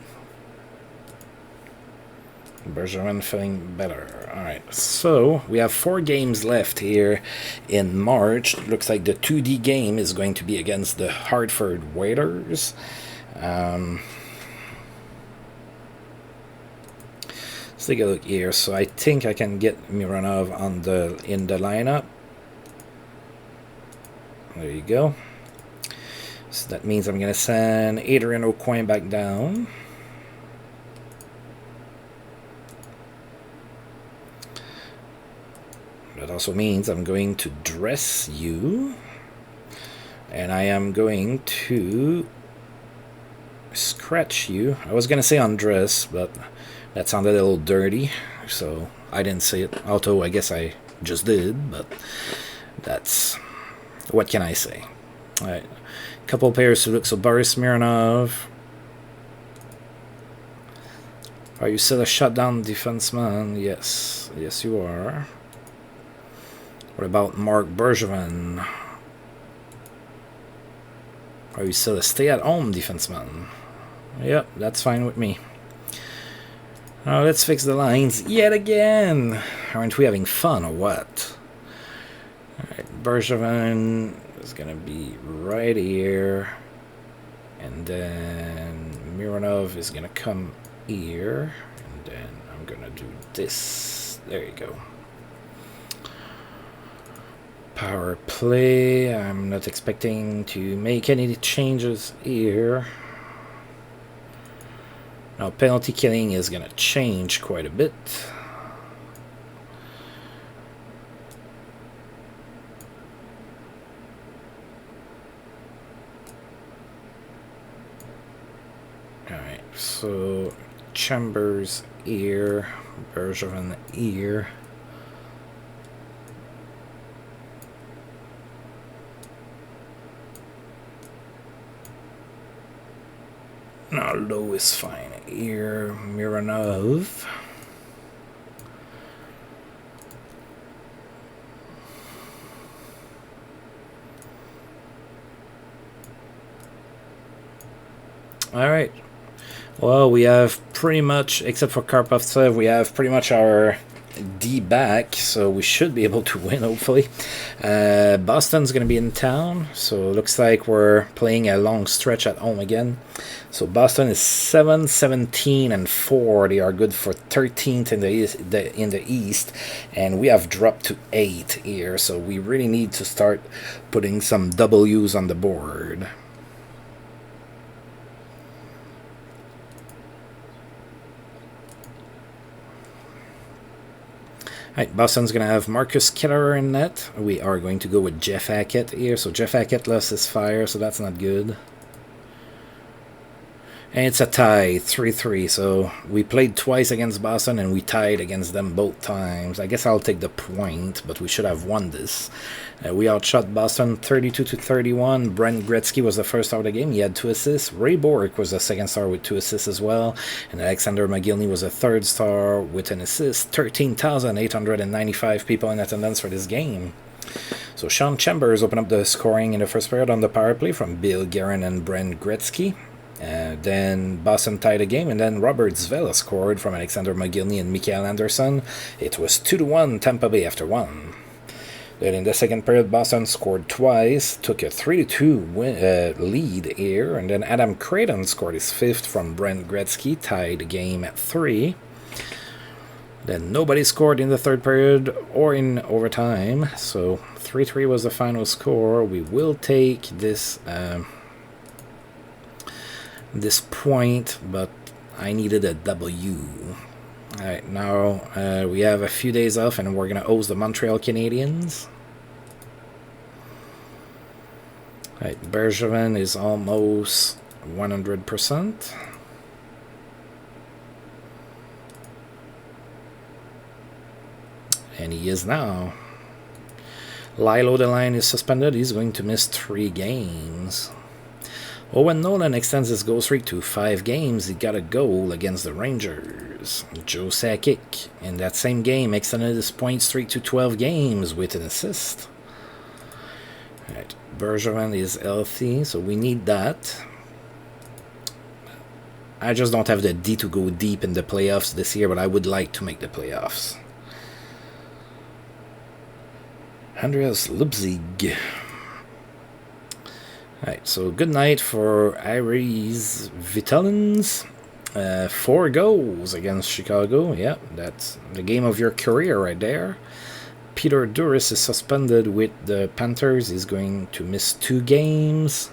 Bergeron feeling better. Alright, so we have 4 games left here in March. Looks like the 2D game is going to be against the Hartford Whalers. Let's take a look here. So I think I can get Mironov in the lineup. There you go. So that means I'm going to send Adrian Aucoin back down. That also means I'm going to dress you. And I am going to scratch you. I was going to say undress, but that sounded a little dirty. So I didn't say it. Although I guess I just did, but that's... What can I say? Alright. A couple players to look. So Boris Mironov. Are you still a shutdown defenseman? Yes. Yes, you are. What about Mark Bergevin? Are you still a stay-at-home defenseman? Yep, that's fine with me. Now let's fix the lines yet again. Aren't we having fun or what? Alright, Bergevin is going to be right here. And then Mironov is gonna come here, and then I'm gonna do this. There you go. Power play. I'm not expecting to make any changes here. Now penalty killing is gonna change quite a bit. Alright, so Chambers here, Bergevin here. Now low is fine here, Mironov. Alright. Well, we have pretty much, except for Karpovtsev, we have pretty much our D back, so we should be able to win, hopefully. Boston's going to be in town, so it looks like we're playing a long stretch at home again. So Boston is 7-17-4. They are good for 13th in the East, and we have dropped to 8 here, so we really need to start putting some W's on the board. Right, Boston's going to have Marcus Keller in net. We are going to go with Jeff Hackett here. So Jeff Hackett lost his fire, so that's not good. And it's a tie, 3-3. So we played twice against Boston, and we tied against them both times. I guess I'll take the point, but we should have won this. We outshot Boston 32-31. Brent Gretzky was the first star of the game. He had 2 assists. Ray Bourque was the second star with 2 assists as well. And Alexander McGillney was the third star with an assist. 13,895 people in attendance for this game. So Sean Chambers opened up the scoring in the first period on the power play from Bill Guerin and Brent Gretzky. Then Boston tied the game, and then Robert Zvela scored from Alexander McGillney and Mikael Anderson. It was 2-1 Tampa Bay after 1. Then in the second period, Boston scored twice, took a 3-2 lead here, and then Adam Creighton scored his 5th from Brent Gretzky, tied the game at 3. Then nobody scored in the third period or in overtime, so 3-3 was the final score. We will take this this point, but I needed a W. Alright, now we have a few days off, and we're going to host the Montreal Canadiens. Alright, Bergevin is almost 100%. And he is now. Lilo Deline is suspended. He's going to miss 3 games. Owen Nolan extends his goal streak to 5 games. He got a goal against the Rangers. Joe Sakic, in that same game, extended his point streak to 12 games with an assist. Right. Bergevin is healthy, so we need that. I just don't have the D to go deep in the playoffs this year, but I would like to make the playoffs. Andreas Lubzig. Alright, so good night for Iris Vitalis. 4 goals against Chicago. Yeah, that's the game of your career right there. Peter Duris is suspended with the Panthers. He's going to miss 2 games.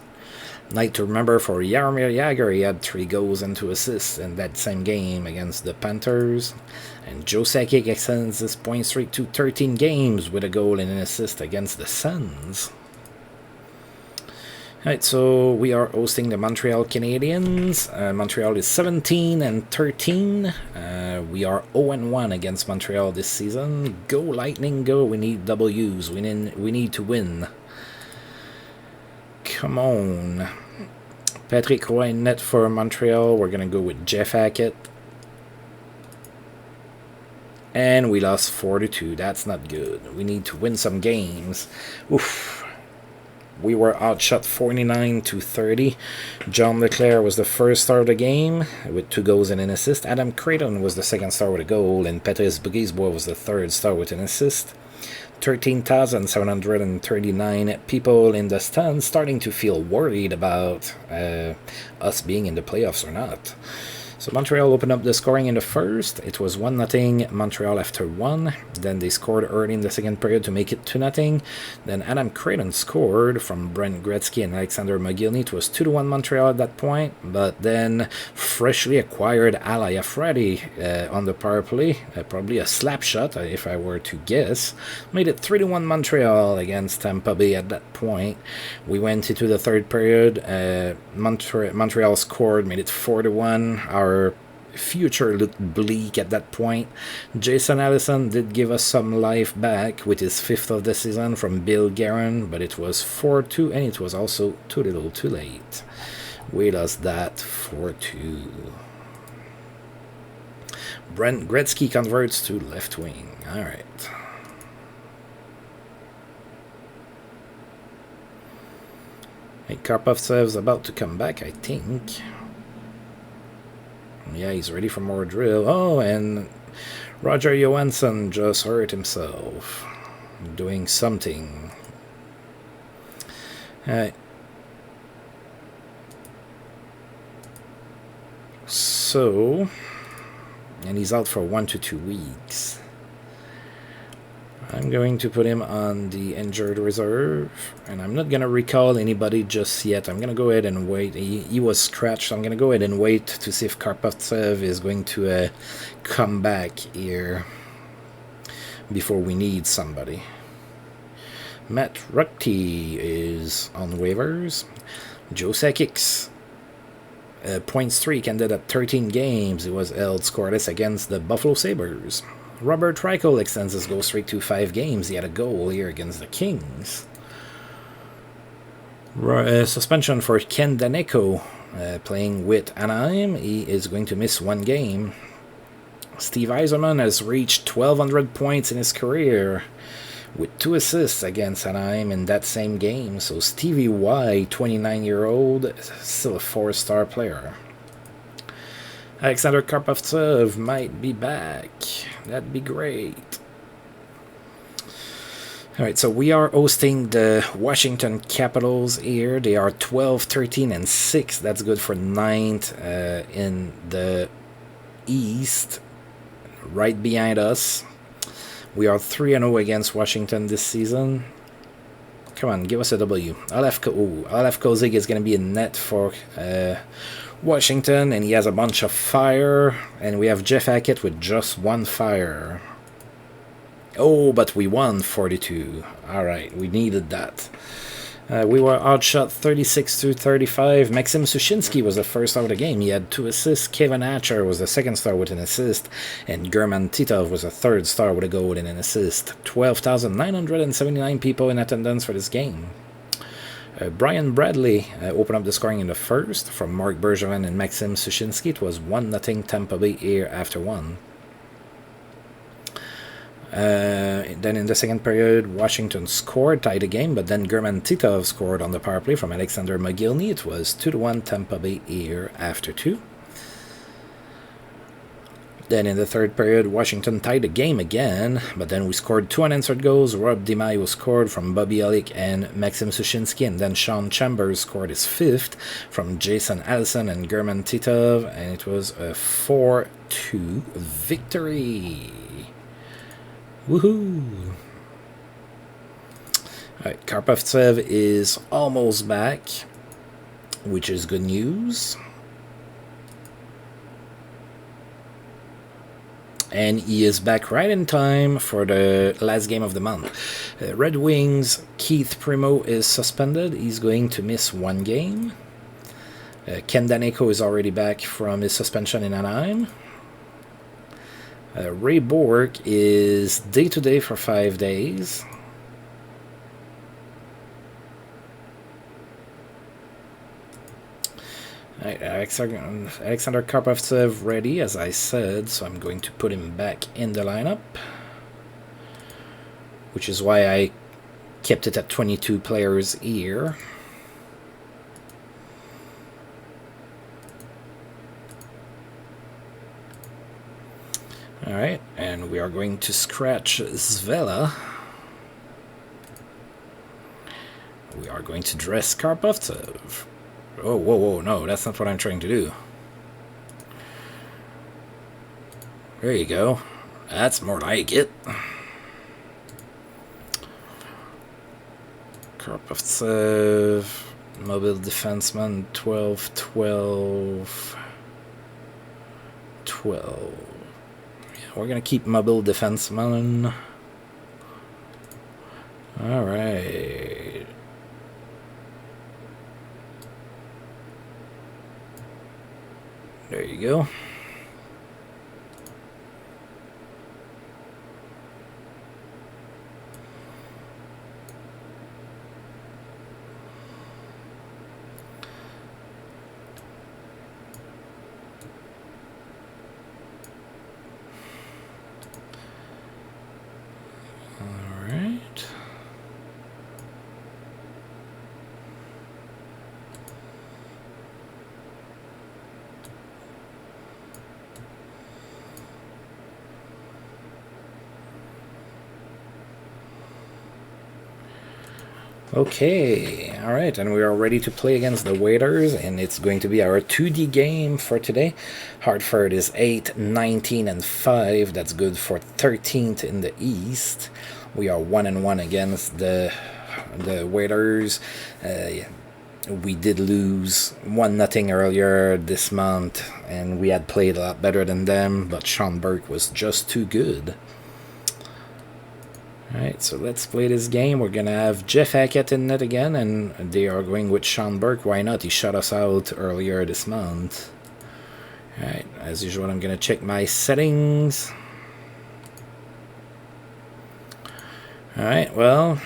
Night to remember for Jaromir Jagr. He had 3 goals and 2 assists in that same game against the Panthers. And Joe Sakic extends his point streak to 13 games with a goal and an assist against the Sens. Alright, so we are hosting the Montreal Canadiens. Montreal is 17-13. We are 0-1 against Montreal this season. Go Lightning, go! We need W's. We need to win. Come on. Patrick Roy in net for Montreal. We're gonna go with Jeff Hackett. And we lost 4-2. That's not good. We need to win some games. Oof. We were outshot 49-30. John Leclerc was the first star of the game with 2 goals and an assist. Adam Creighton was the second star with a goal, and Patrice Brisebois was the third star with an assist. 13,739 people in the stands, starting to feel worried about us being in the playoffs or not. So Montreal opened up the scoring in the first. It was 1-0 Montreal after 1. Then they scored early in the second period to make it 2-0. Then Adam Creighton scored from Brent Gretzky and Alexander Mogilny. It was 2-1 Montreal at that point. But then freshly acquired Al Iafrate on the power play, probably a slap shot if I were to guess, made it 3-1 Montreal against Tampa Bay at that point. We went into the third period. Montreal scored, made it 4-1. Our future looked bleak at that point. Jason Allison did give us some life back with his 5th of the season from Bill Guerin, but it was 4-2, and it was also too little too late. We lost that 4-2. Brent Gretzky converts to left wing. Alright. Hey, Karpovtsev's about to come back, I think. Yeah, he's ready for more drill. Oh, and Roger Johansson just hurt himself. Doing something. So, and he's out for 1 to 2 weeks. I'm going to put him on the injured reserve, and I'm not going to recall anybody just yet. I'm going to go ahead and wait. He was scratched, so I'm going to go ahead and wait to see if Karpovtsev is going to come back here before we need somebody. Matt Ruckty is on waivers. Joe Sakic's point streak ended at 13 games. He was held scoreless against the Buffalo Sabres. Robert Reichel extends his goal streak to 5 games. He had a goal here against the Kings. Suspension for Ken Daneyko playing with Anaheim. He is going to miss 1 game. Steve Yzerman has reached 1,200 points in his career with 2 assists against Anaheim in that same game. So Stevie Y, 29-year-old, still a 4-star player. Alexander Karpovtsev might be back. That'd be great. Alright, so we are hosting the Washington Capitals here. They are 12, 13, and 6. That's good for 9th in the East. Right behind us. We are 3-0 against Washington this season. Come on, give us a W. Olaf Kozig is going to be in net for Washington, and he has a bunch of fire, and we have Jeff Hackett with just 1 fire. Oh, but we won 42. Alright, we needed that. We were outshot 36-35. Maxim Sushinsky was the first star of the game. He had 2 assists. Kevin Hatcher was the second star with an assist, and German Titov was the third star with a goal and an assist. 12,979 people in attendance for this game. Brian Bradley opened up the scoring in the first from Mark Bergevin and Maxim Sushinsky. It was 1-0 Tampa Bay here after 1. Then in the second period, Washington scored, tied the game, but then German Titov scored on the power play from Alexander Mogilny. It was 2-1 Tampa Bay here after 2. Then in the third period, Washington tied the game again, but then we scored 2 unanswered goals. Rob DiMaio scored from Bobby Olick and Maxim Sushinsky, and then Sean Chambers scored his 5th from Jason Allison and German Titov, and it was a 4-2 victory. Woohoo! Alright, Karpovtsev is almost back, which is good news. And he is back right in time for the last game of the month. Red Wings, Keith Primo is suspended. He's going to miss 1 game. Ken Daneyko is already back from his suspension in Anaheim. Ray Bourque is day-to-day for 5 days. Alexander Karpovtsev ready, as I said, so I'm going to put him back in the lineup. Which is why I kept it at 22 players here. Alright, and we are going to scratch Zvela. We are going to dress Karpovtsov. Oh, whoa, whoa, no, that's not what I'm trying to do. There you go. That's more like it. Karpovtsov, mobile defenseman, 12, 12, 12. Yeah, we're going to keep mobile defenseman. All right. There you go. Okay, alright, and we are ready to play against the Waiters, and it's going to be our 2D game for today. Hartford is 8, 19, and 5. That's good for 13th in the East. We are 1-1 against the Waiters. We did lose 1-0 earlier this month, and we had played a lot better than them, but Sean Burke was just too good. Alright, so let's play this game. We're going to have Jeff Hackett in net again, and they are going with Sean Burke. Why not? He shut us out earlier this month. Alright, as usual, I'm going to check my settings. Alright, well,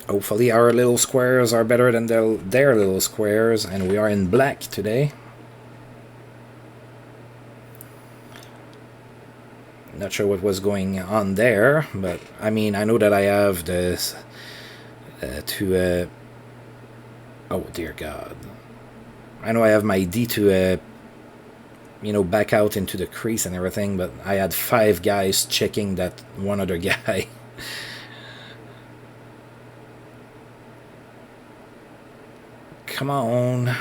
hopefully our little squares are better than their little squares, and we are in black today. Not sure what was going on there, but I mean, I know that I have this oh dear God, I know I have my D to you know, back out into the crease and everything, but I had 5 guys checking that one other guy. Come on.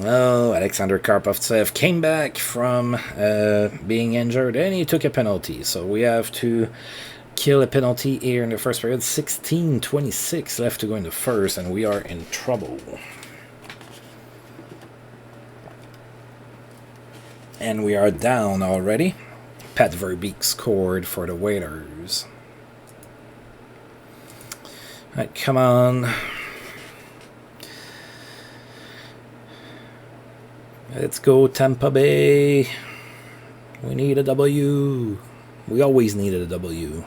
Oh, Alexander Karpovtsev came back from being injured, and he took a penalty. So we have to kill a penalty here in the first period. 16:26 left to go in the first, and we are in trouble. And we are down already. Pat Verbeek scored for the Waiters. All right, come on. Let's go, Tampa Bay. We need a W. We always needed a W.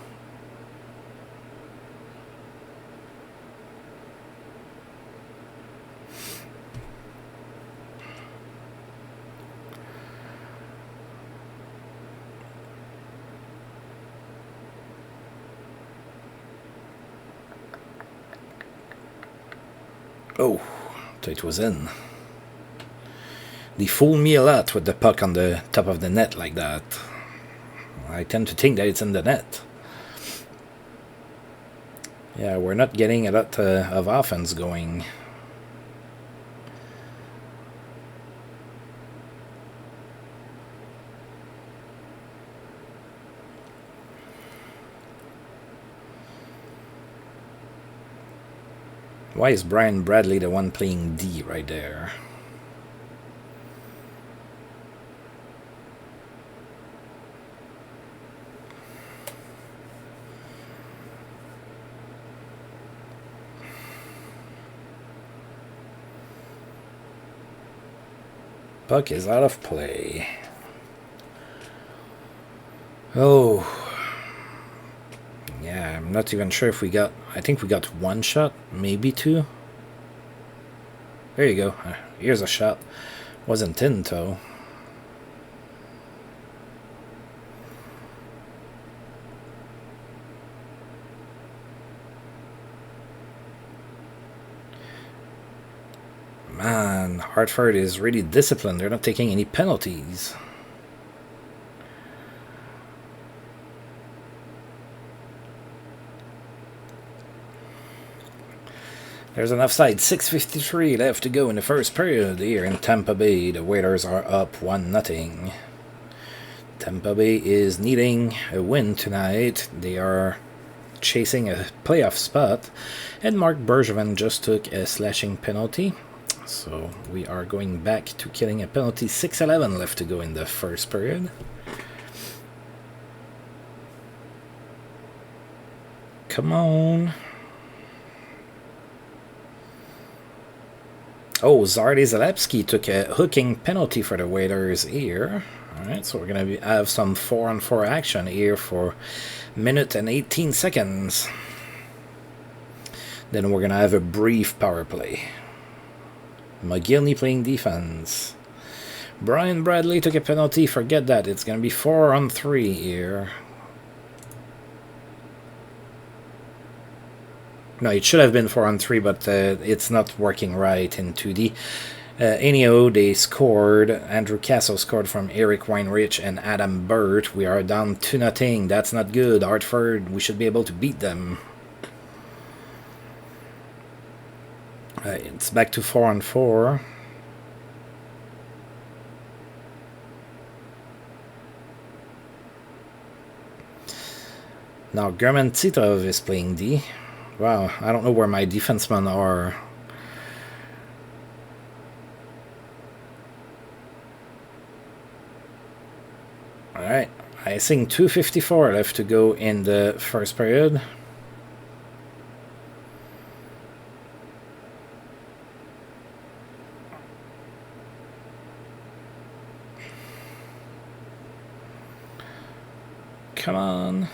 Oh, it was in. They fool me a lot with the puck on the top of the net like that. I tend to think that it's in the net. Yeah, we're not getting a lot of offense going. Why is Brian Bradley the one playing D right there? Puck is out of play. Oh. Yeah, I'm not even sure if we got... I think we got 1 shot, maybe 2. There you go. Here's a shot. Wasn't in, though. Man, Hartford is really disciplined. They're not taking any penalties. There's an offside. 6:53 left to go in the first period here in Tampa Bay. The Whalers are up 1-0. Tampa Bay is needing a win tonight. They are chasing a playoff spot. And Mark Bergevin just took a slashing penalty. So we are going back to killing a penalty. 6:11 left to go in the first period. Come on. Oh, Zardy Zalewski took a hooking penalty for the Whalers here. Alright, so we're going to have some 4-on-4 action here for minute and 18 seconds. Then we're going to have a brief power play. McGillney playing defense. Brian Bradley took a penalty. Forget that. It's going to be 4-on-3 here. No, it should have been 4-on-3, but it's not working right in 2D. Anyhow, they scored. Andrew Castle scored from Eric Weinrich and Adam Burt. We are down 2-0. That's not good. Hartford, we should be able to beat them. It's back to 4-on-4. Now German Titov is playing D. Wow, I don't know where my defensemen are. Alright, I think 2:54 left to go in the first period. Come on.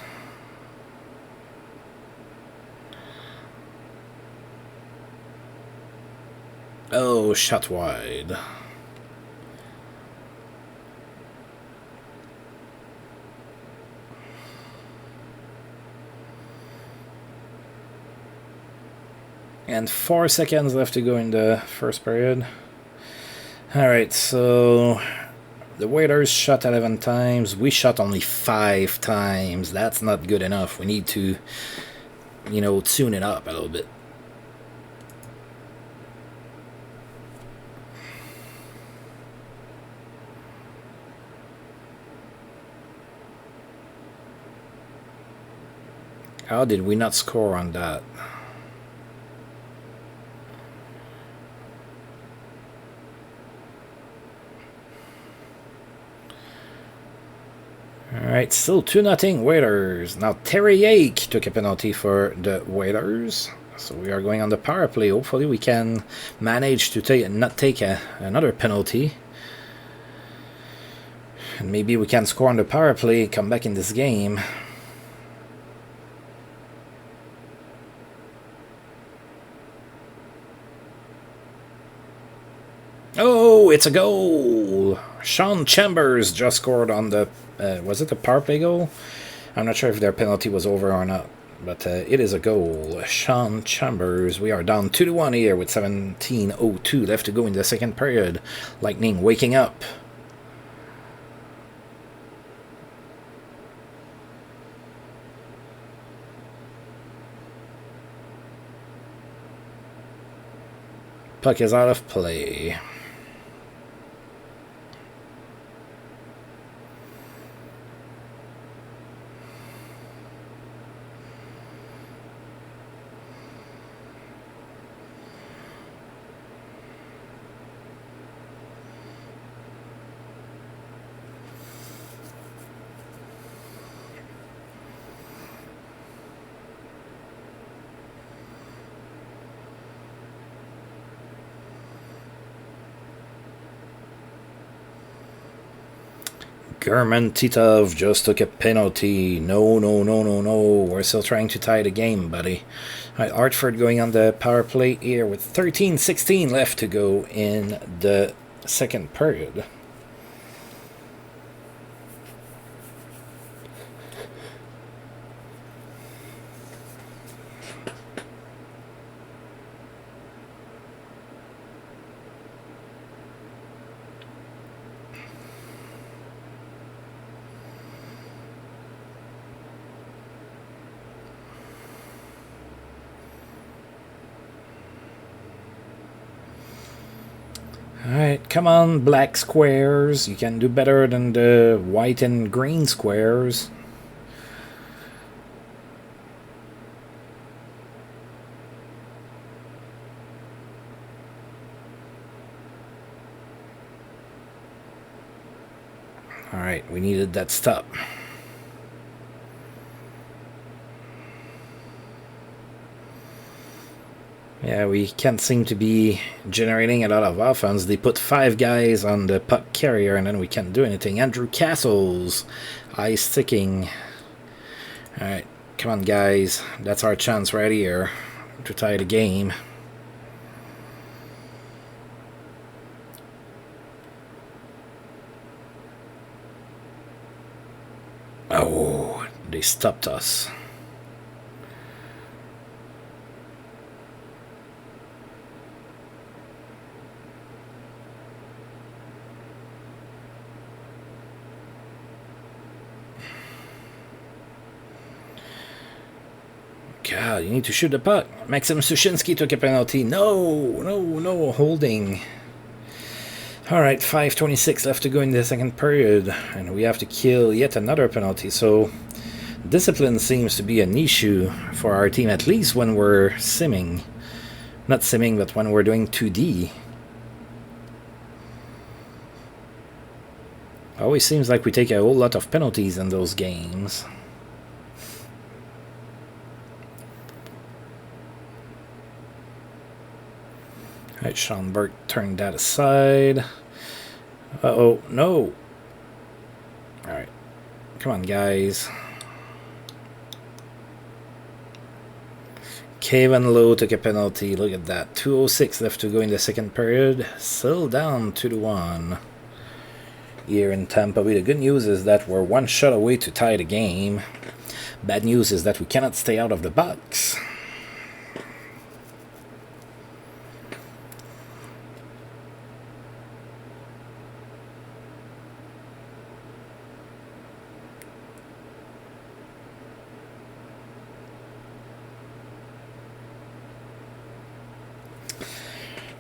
Oh, shot wide. And 4 seconds left to go in the first period. Alright, so the Whalers shot 11 times. We shot only 5 times. That's not good enough. We need to, tune it up a little bit. How did we not score on that? Alright, still 2-0 Whalers. Now Terry Yake took a penalty for the Whalers. So we are going on the power play. Hopefully we can manage to not take another penalty. And maybe we can score on the power play, come back in this game. Oh, it's a goal! Sean Chambers just scored on the... was it a power play goal? I'm not sure if their penalty was over or not. But it is a goal. Sean Chambers. We are down 2-1 here with 17:02 left to go in the second period. Lightning waking up. Puck is out of play. German Titov just took a penalty. No. We're still trying to tie the game, buddy. Right, Hartford going on the power play here with 13:16 left to go in the second period. Alright, come on, black squares. You can do better than the white and green squares. Alright, we needed that stop. Yeah, we can't seem to be generating a lot of offense. They put 5 guys on the puck carrier and then we can't do anything. Andrew Castles, eye sticking. Alright, come on guys. That's our chance right here to tie the game. Oh, they stopped us. God, you need to shoot the puck. Maxim Sushinsky took a penalty. No, holding. Alright, 5:26 left to go in the second period, and we have to kill yet another penalty, so discipline seems to be an issue for our team, at least when we're simming. Not simming, but when we're doing 2D. Always seems like we take a whole lot of penalties in those games. Alright, Schoenberg turned that aside. Uh-oh, no. Alright. Come on, guys. Kevin Lowe took a penalty. Look at that. 2:06 left to go in the second period. Still down 2-1. Here in Tampa Bay. The good news is that we're one shot away to tie the game. Bad news is that we cannot stay out of the box.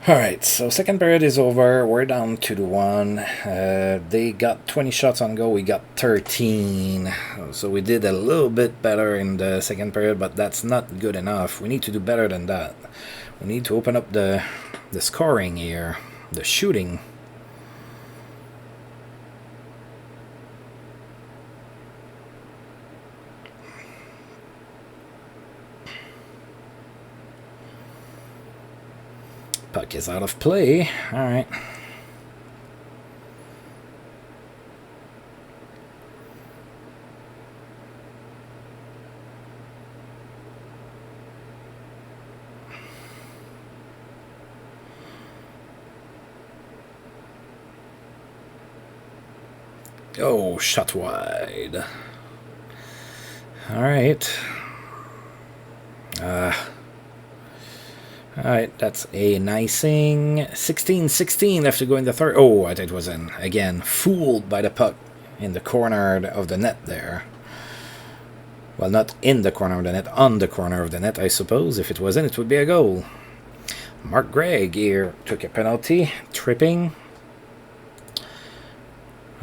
Alright, so second period is over. We're down 2-1. They got 20 shots on goal. We got 13. So we did a little bit better in the second period, but that's not good enough. We need to do better than that. We need to open up the scoring here, the shooting. Puck is out of play. Alright. Oh, shot wide. Alright. Alright, that's a nicing. 16-16 left to go in the third. Oh, I thought it was in. Again, fooled by the puck in the corner of the net there. Well, not in the corner of the net, on the corner of the net, I suppose. If it was in, it would be a goal. Mark Gregg here took a penalty. Tripping.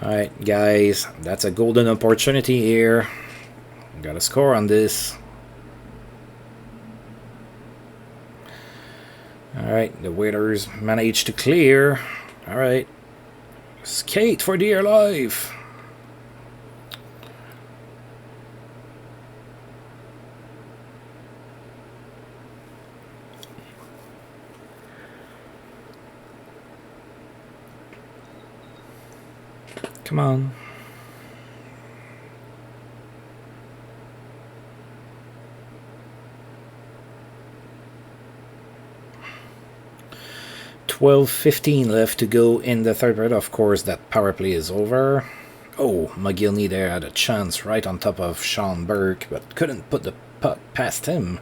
Alright, guys, that's a golden opportunity here. Gotta score on this. Alright, the waiters managed to clear. Alright. Skate for dear life. Come on. 12:15 left to go in the third period. Of course, that power play is over. Oh, McGillney there had a chance right on top of Sean Burke, but couldn't put the puck past him.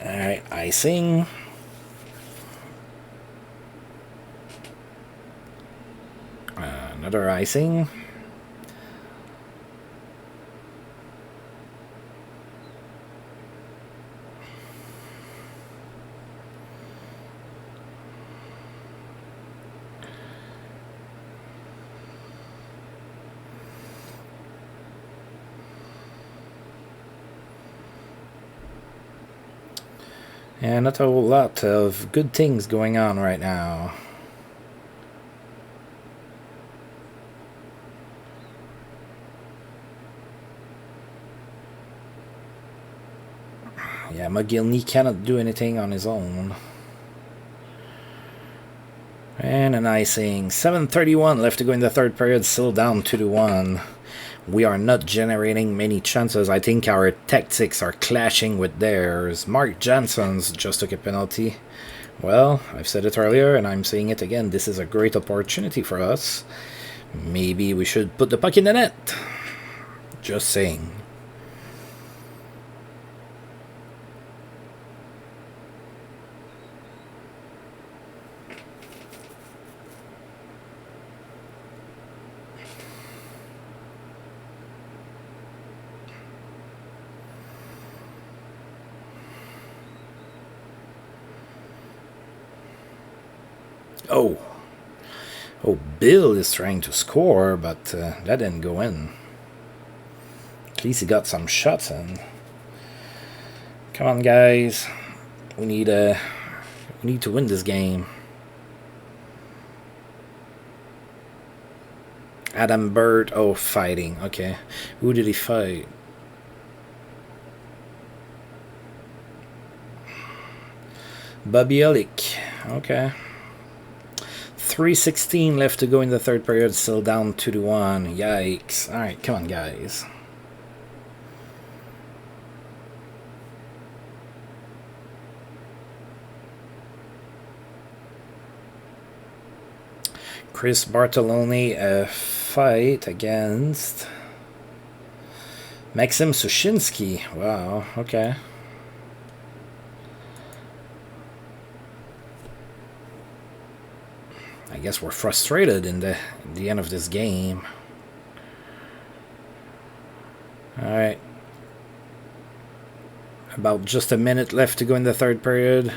Alright, icing. Another icing. And not a whole lot of good things going on right now. Yeah, McGillney cannot do anything on his own. And an icing. 7:31 left to go in the third period, still down 2-1. We are not generating many chances. I think our tactics are clashing with theirs. Mark Jansson's just took a penalty. Well, I've said it earlier and I'm saying it again. This is a great opportunity for us. Maybe we should put the puck in the net. Just saying. Oh. Oh, Bill is trying to score, but that didn't go in. At least he got some shots in. Come on, guys. We need to win this game. Adam Bird. Oh, fighting. Okay. Who did he fight? Bobby Elick. Okay. 3:16 left to go in the third period, still down 2-1. Yikes. Alright, come on, guys. Chris Bartoloni, a fight against Maxim Sushinsky. Wow, okay. I guess we're frustrated in the end of this game. Alright. About just a minute left to go in the third period.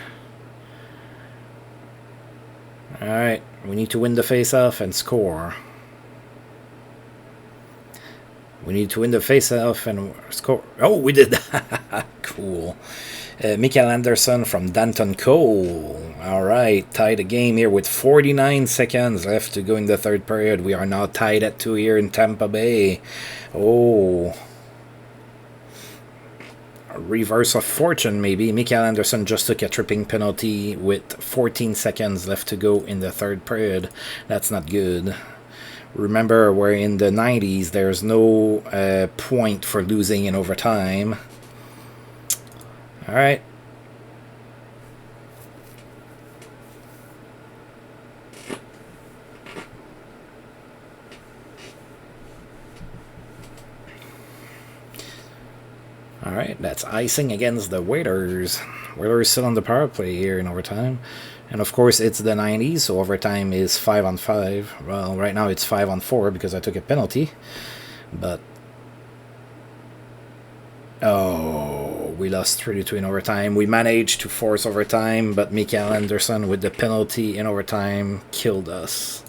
Alright, we need to win the face-off and score. We need to win the face-off and score. Oh, we did! Cool. Mikael Anderson from Danton Cole. Alright, tied the game here with 49 seconds left to go in the third period. We are now tied at 2 here in Tampa Bay. Oh. A reverse of fortune, maybe. Mikael Anderson just took a tripping penalty with 14 seconds left to go in the third period. That's not good. Remember, we're in the 90s. There's no point for losing in overtime. Alright. Alright, that's icing against the Waiters. Waiters still on the power play here in overtime. And of course, it's the 90s, so overtime is 5-on-5. Well, right now it's 5-on-4 because I took a penalty. But... oh, we lost 3-2 in overtime. We managed to force overtime, but Mikael Anderson with the penalty in overtime killed us.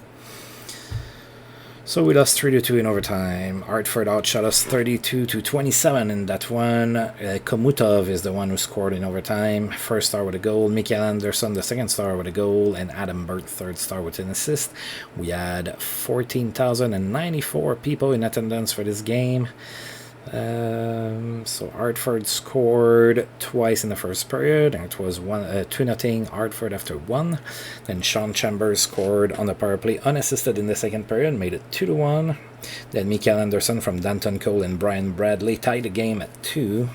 So we lost 3-2 in overtime. Hartford outshot us 32-27 in that one. Komutov is the one who scored in overtime. First star with a goal. Mikael Anderson, the second star with a goal. And Adam Burt, third star with an assist. We had 14,094 people in attendance for this game. So Hartford scored twice in the first period, and it was 2-0 Hartford after 1. Then Sean Chambers scored on the power play unassisted in the second period, made it 2-1. Then Mikael Anderson from Danton Cole and Brian Bradley tied the game at 2.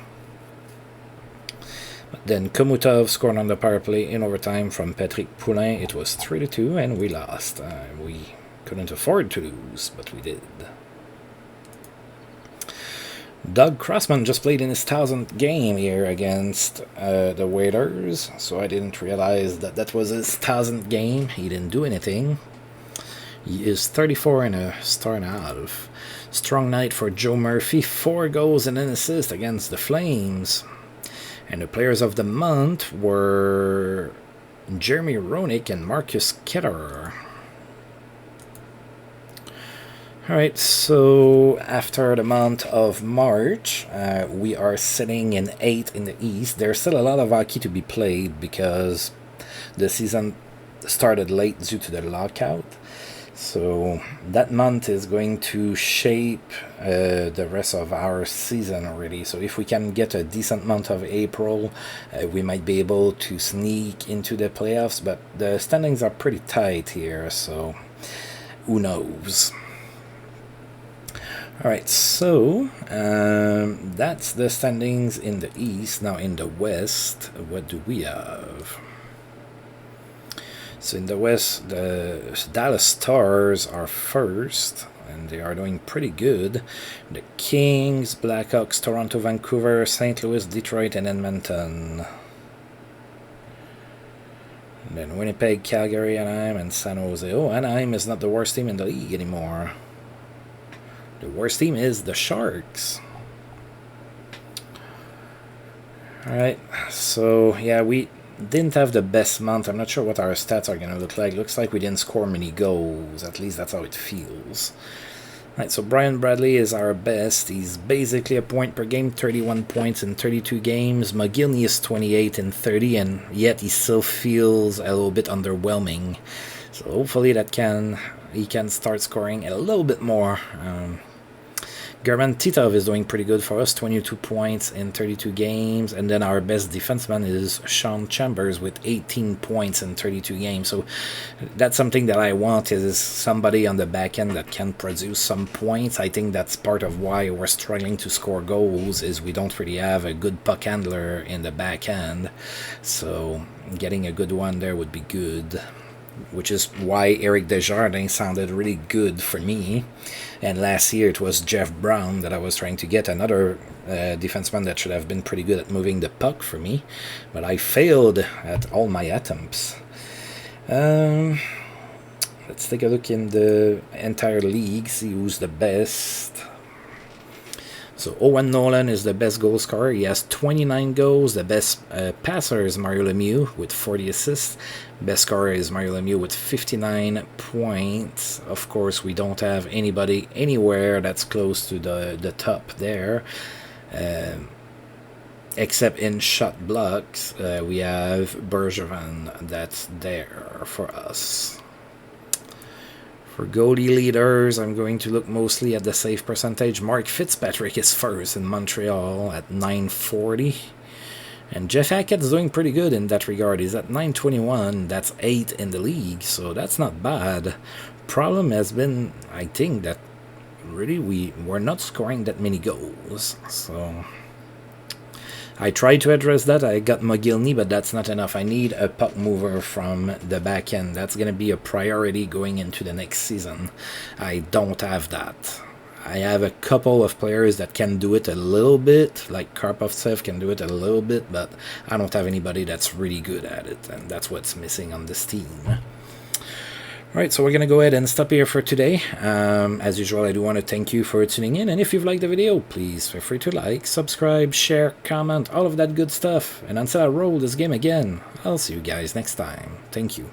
Then Komutov scored on the power play in overtime from Patrick Poulin. It was 3-2, and we lost. We couldn't afford to lose, but we did. Doug Crossman just played in his 1000th game here against the Whalers, so I didn't realize that that was his 1000th game. He didn't do anything. He is 34 and a star and a half. Strong night for Joe Murphy, 4 goals and an assist against the Flames. And the players of the month were Jeremy Roenick and Marcus Ketterer. Alright, so after the month of March, we are sitting in 8th in the East. There's still a lot of hockey to be played because the season started late due to the lockout. So that month is going to shape the rest of our season already. So if we can get a decent month of April, we might be able to sneak into the playoffs. But the standings are pretty tight here, so who knows? Alright, so that's the standings in the East. Now in the West, what do we have? So in the West, the Dallas Stars are first, and they are doing pretty good. The Kings, Blackhawks, Toronto, Vancouver, St. Louis, Detroit, and Edmonton. And then Winnipeg, Calgary, Anaheim, and San Jose. Oh, Anaheim is not the worst team in the league anymore. The worst team is the Sharks. Alright, so yeah, we didn't have the best month. I'm not sure what our stats are going to look like. Looks like we didn't score many goals. At least that's how it feels. Alright, so Brian Bradley is our best. He's basically a point per game, 31 points in 32 games. McGillney is 28 in 30, and yet he still feels a little bit underwhelming. So hopefully he can start scoring a little bit more. German Titov is doing pretty good for us, 22 points in 32 games. And then our best defenseman is Sean Chambers with 18 points in 32 games. So that's something that I want, is somebody on the back end that can produce some points. I think that's part of why we're struggling to score goals, is we don't really have a good puck handler in the back end. So getting a good one there would be good. Which is why Eric Desjardins sounded really good for me. And last year it was Jeff Brown that I was trying to get, another defenseman that should have been pretty good at moving the puck for me. But I failed at all my attempts. Let's take a look in the entire league, see who's the best. So Owen Nolan is the best goal scorer. He has 29 goals. The best passer is Mario Lemieux with 40 assists. Best scorer is Mario Lemieux with 59 points. Of course, we don't have anybody anywhere that's close to the top there. Except in shot blocks, we have Bergevin that's there for us. For goalie leaders, I'm going to look mostly at the save percentage. Mark Fitzpatrick is first in Montreal at 940. And Jeff Hackett's doing pretty good in that regard. He's at 921. That's 8th in the league, so that's not bad. Problem has been, I think, that really we're not scoring that many goals. So I tried to address that. I got McGillney, but that's not enough. I need a puck mover from the back end. That's going to be a priority going into the next season. I don't have that. I have a couple of players that can do it a little bit, like Karpovtsev can do it a little bit, but I don't have anybody that's really good at it, and that's what's missing on this team. Alright, so we're going to go ahead and stop here for today. As usual, I do want to thank you for tuning in, and if you've liked the video, please feel free to like, subscribe, share, comment, all of that good stuff. And until I roll this game again, I'll see you guys next time. Thank you.